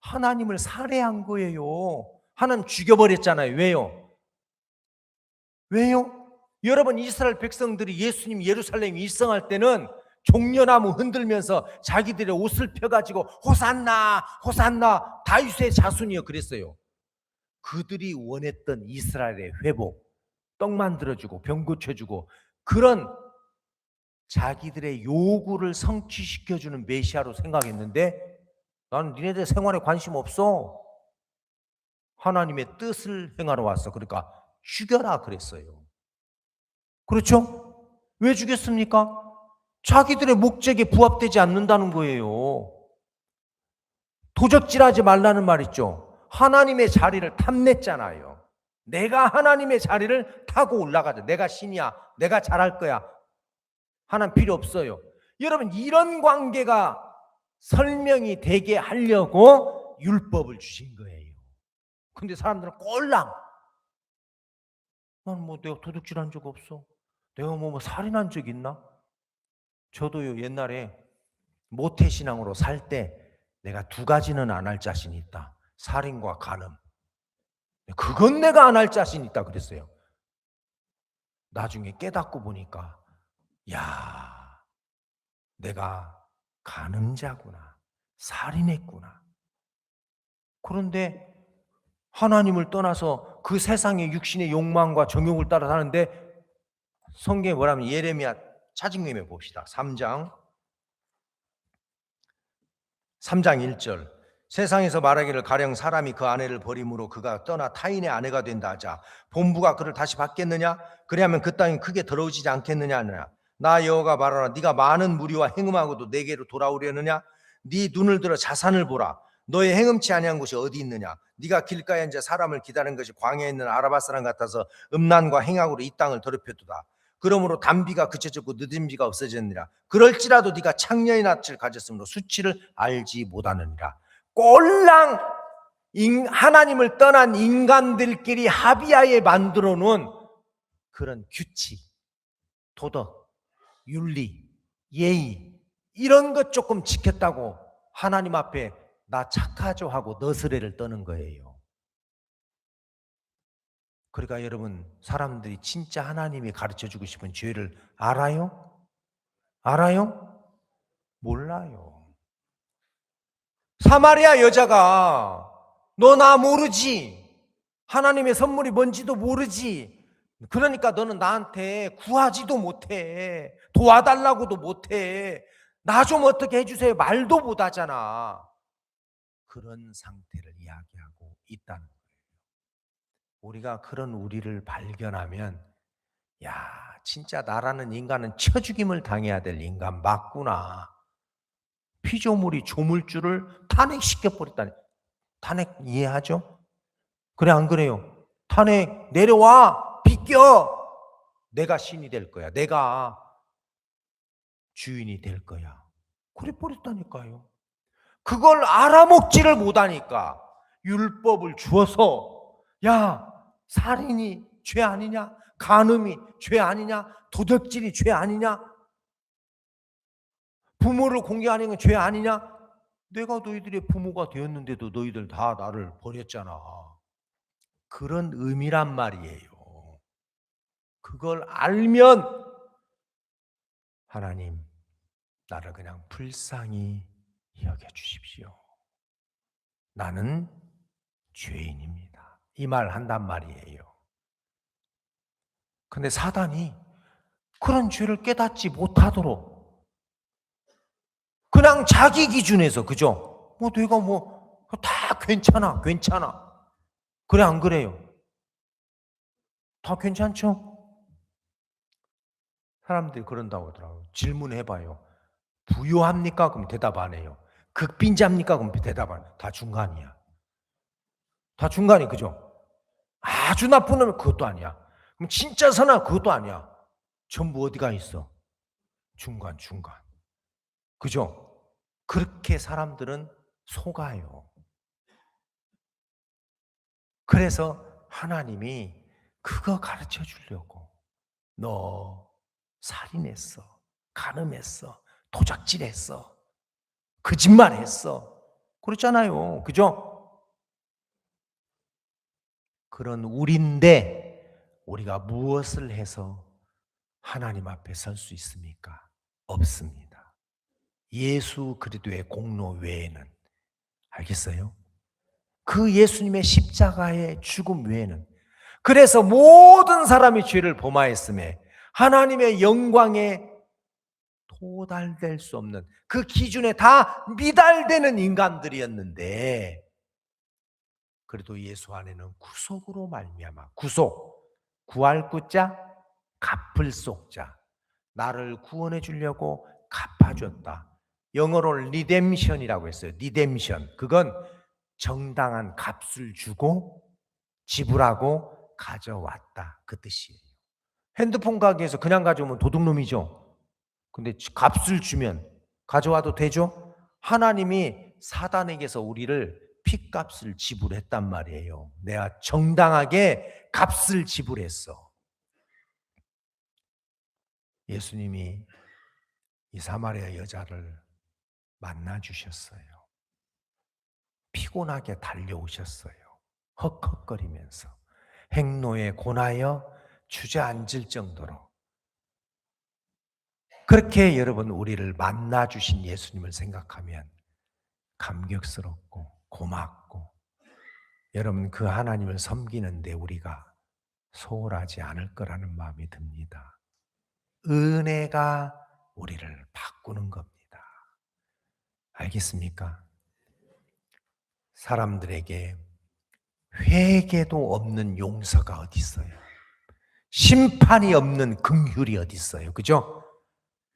하나님을 살해한 거예요. 하나님 죽여버렸잖아요. 왜요? 왜요? 여러분, 이스라엘 백성들이 예수님 예루살렘 입성할 때는 종려나무 흔들면서 자기들의 옷을 펴가지고 호산나 호산나 다윗의 자손이여 그랬어요. 그들이 원했던 이스라엘의 회복, 떡 만들어주고 병 고쳐주고 그런 자기들의 요구를 성취시켜주는 메시아로 생각했는데, 나는 니네들 생활에 관심 없어. 하나님의 뜻을 행하러 왔어. 그러니까 죽여라 그랬어요. 그렇죠? 왜 죽였습니까? 자기들의 목적에 부합되지 않는다는 거예요. 도적질하지 말라는 말 있죠. 하나님의 자리를 탐냈잖아요. 내가 하나님의 자리를 타고 올라가자. 내가 신이야. 내가 잘할 거야. 하나님 필요 없어요. 여러분, 이런 관계가 설명이 되게 하려고 율법을 주신 거예요. 근데 사람들은 꼴랑, 나는 내가 도둑질한 적 없어. 내가 살인한 적 있나? 저도요, 옛날에 모태신앙으로 살 때 내가 두 가지는 안 할 자신이 있다. 살인과 간음. 그건 내가 안 할 자신 있다 그랬어요. 나중에 깨닫고 보니까, 야, 내가 간음자구나, 살인했구나. 그런데 하나님을 떠나서 그 세상의 육신의 욕망과 정욕을 따라 사는데, 성경에 뭐라면 예레미야 차징님에 봅시다. 3장 1절. 세상에서 말하기를 가령 사람이 그 아내를 버림으로 그가 떠나 타인의 아내가 된다 하자 본부가 그를 다시 받겠느냐? 그리하면 그 땅이 크게 더러워지지 않겠느냐 하느냐? 나 여호와가 말하라. 네가 많은 무리와 행음하고도 내게로 돌아오려느냐? 네 눈을 들어 자산을 보라. 너의 행음치 아니한 곳이 어디 있느냐? 네가 길가에 앉아 사람을 기다리는 것이 광야에 있는 아라바 사람 같아서 음란과 행악으로 이 땅을 더럽혔도다. 그러므로 단비가 그쳐졌고 늦은 비가 없어졌느니라. 그럴지라도 네가 창녀의 낯을 가졌으므로 수치를 알지 못하느니라. 꼴랑 하나님을 떠난 인간들끼리 합의하에 만들어 놓은 그런 규칙, 도덕, 윤리, 예의, 이런 것 조금 지켰다고 하나님 앞에 나 착하죠 하고 너스레를 떠는 거예요. 그러니까 여러분, 사람들이 진짜 하나님이 가르쳐주고 싶은 죄를 알아요? 알아요? 몰라요. 사마리아 여자가 너 나 모르지? 하나님의 선물이 뭔지도 모르지? 그러니까 너는 나한테 구하지도 못해. 도와달라고도 못해. 나 좀 어떻게 해주세요. 말도 못하잖아. 그런 상태를 이야기하고 있다는 거예요. 우리가 그런 우리를 발견하면, 야, 진짜 나라는 인간은 쳐죽임을 당해야 될 인간 맞구나. 피조물이 조물주를 탄핵시켜버렸다니. 탄핵 이해하죠? 그래 안 그래요? 탄핵 내려와, 비껴. 내가 신이 될 거야. 내가 주인이 될 거야. 그래 버렸다니까요. 그걸 알아먹지를 못하니까 율법을 주어서, 야, 살인이 죄 아니냐? 간음이 죄 아니냐? 도둑질이 죄 아니냐? 부모를 공경하는 건 죄 아니냐? 내가 너희들의 부모가 되었는데도 너희들 다 나를 버렸잖아. 그런 의미란 말이에요. 그걸 알면 하나님, 나를 그냥 불쌍히 여겨주십시오. 나는 죄인입니다. 이 말 한단 말이에요. 근데 사단이 그런 죄를 깨닫지 못하도록 그냥 자기 기준에서, 그죠? 내가 다 괜찮아. 그래, 안 그래요? 다 괜찮죠? 사람들이 그런다고 하더라고요. 질문해봐요. 부유합니까? 그럼 대답 안 해요. 극빈자입니까? 그럼 대답 안 해요. 다 중간이야. 다 중간이, 그죠? 아주 나쁜 놈은 그것도 아니야. 그럼 진짜 선한 그것도 아니야. 전부 어디가 있어? 중간. 그죠? 그렇게 사람들은 속아요. 그래서 하나님이 그거 가르쳐 주려고. 너 살인했어. 간음했어. 도적질했어. 거짓말했어. 그렇잖아요. 그죠? 그런 우리인데 우리가 무엇을 해서 하나님 앞에 설 수 있습니까? 없습니다. 예수 그리스도의 공로 외에는. 알겠어요? 그 예수님의 십자가의 죽음 외에는. 그래서 모든 사람이 죄를 범하였음에 하나님의 영광에 도달될 수 없는 그 기준에 다 미달되는 인간들이었는데, 그래도 예수 안에는 구속으로 말미암아, 구할 구자, 갚을 속자, 나를 구원해 주려고 갚아줬다. 영어로 리뎀션이라고 했어요. 리뎀션. 그건 정당한 값을 주고 지불하고 가져왔다, 그 뜻이에요. 핸드폰 가게에서 그냥 가져오면 도둑놈이죠. 근데 값을 주면 가져와도 되죠? 하나님이 사단에게서 우리를 핏값을 지불했단 말이에요. 내가 정당하게 값을 지불했어. 예수님이 이 사마리아 여자를 만나 주셨어요. 피곤하게 달려오셨어요. 헉헉거리면서 행로에 고나여 주저앉을 정도로. 그렇게 여러분 우리를 만나 주신 예수님을 생각하면 감격스럽고 고맙고, 여러분 그 하나님을 섬기는데 우리가 소홀하지 않을 거라는 마음이 듭니다. 은혜가 우리를 바꾸는 겁니다. 알겠습니까? 사람들에게 회개도 없는 용서가 어디 있어요? 심판이 없는 긍휼이 어디 있어요? 그죠?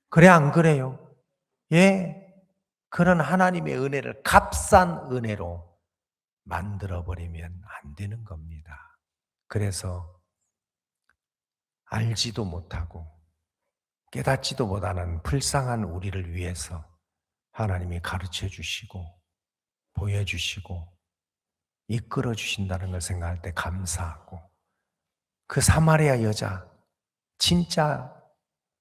그래, 안 그래요? 예. 그런 하나님의 은혜를 값싼 은혜로 만들어버리면 안 되는 겁니다. 그래서 알지도 못하고 깨닫지도 못하는 불쌍한 우리를 위해서 하나님이 가르쳐 주시고 보여주시고 이끌어 주신다는 걸 생각할 때 감사하고, 그 사마리아 여자, 진짜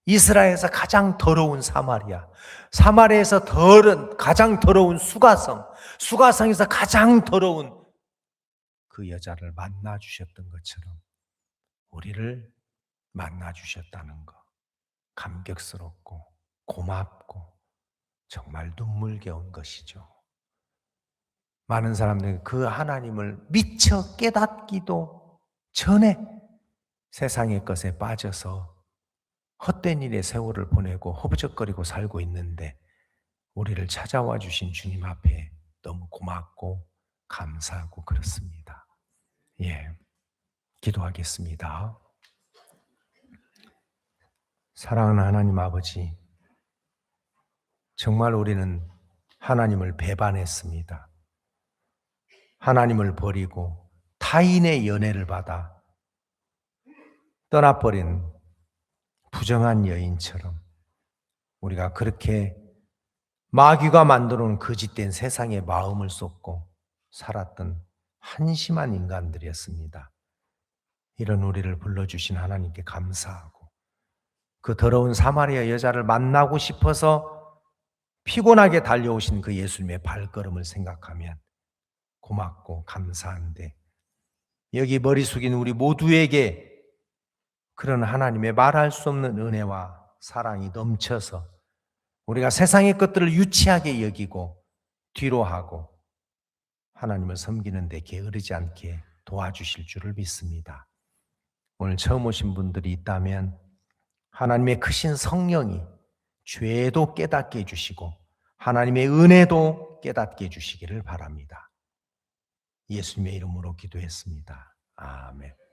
이스라엘에서 가장 더러운 사마리아에서 가장 더러운 수가성에서 가장 더러운 그 여자를 만나 주셨던 것처럼 우리를 만나 주셨다는 것, 감격스럽고 고맙고 정말 눈물겨운 것이죠. 많은 사람들이 그 하나님을 미처 깨닫기도 전에 세상의 것에 빠져서 헛된 일에 세월을 보내고 허부적거리고 살고 있는데, 우리를 찾아와 주신 주님 앞에 너무 고맙고 감사하고 그렇습니다. 예, 기도하겠습니다. 사랑하는 하나님 아버지, 정말 우리는 하나님을 배반했습니다. 하나님을 버리고 타인의 연애를 받아 떠나버린 부정한 여인처럼 우리가 그렇게 마귀가 만들어놓은 거짓된 세상에 마음을 쏟고 살았던 한심한 인간들이었습니다. 이런 우리를 불러주신 하나님께 감사하고, 그 더러운 사마리아 여자를 만나고 싶어서 피곤하게 달려오신 그 예수님의 발걸음을 생각하면 고맙고 감사한데, 여기 머리 숙인 우리 모두에게 그런 하나님의 말할 수 없는 은혜와 사랑이 넘쳐서 우리가 세상의 것들을 유치하게 여기고 뒤로하고 하나님을 섬기는 데 게으르지 않게 도와주실 줄을 믿습니다. 오늘 처음 오신 분들이 있다면 하나님의 크신 성령이 죄도 깨닫게 해주시고 하나님의 은혜도 깨닫게 해주시기를 바랍니다. 예수님의 이름으로 기도했습니다. 아멘.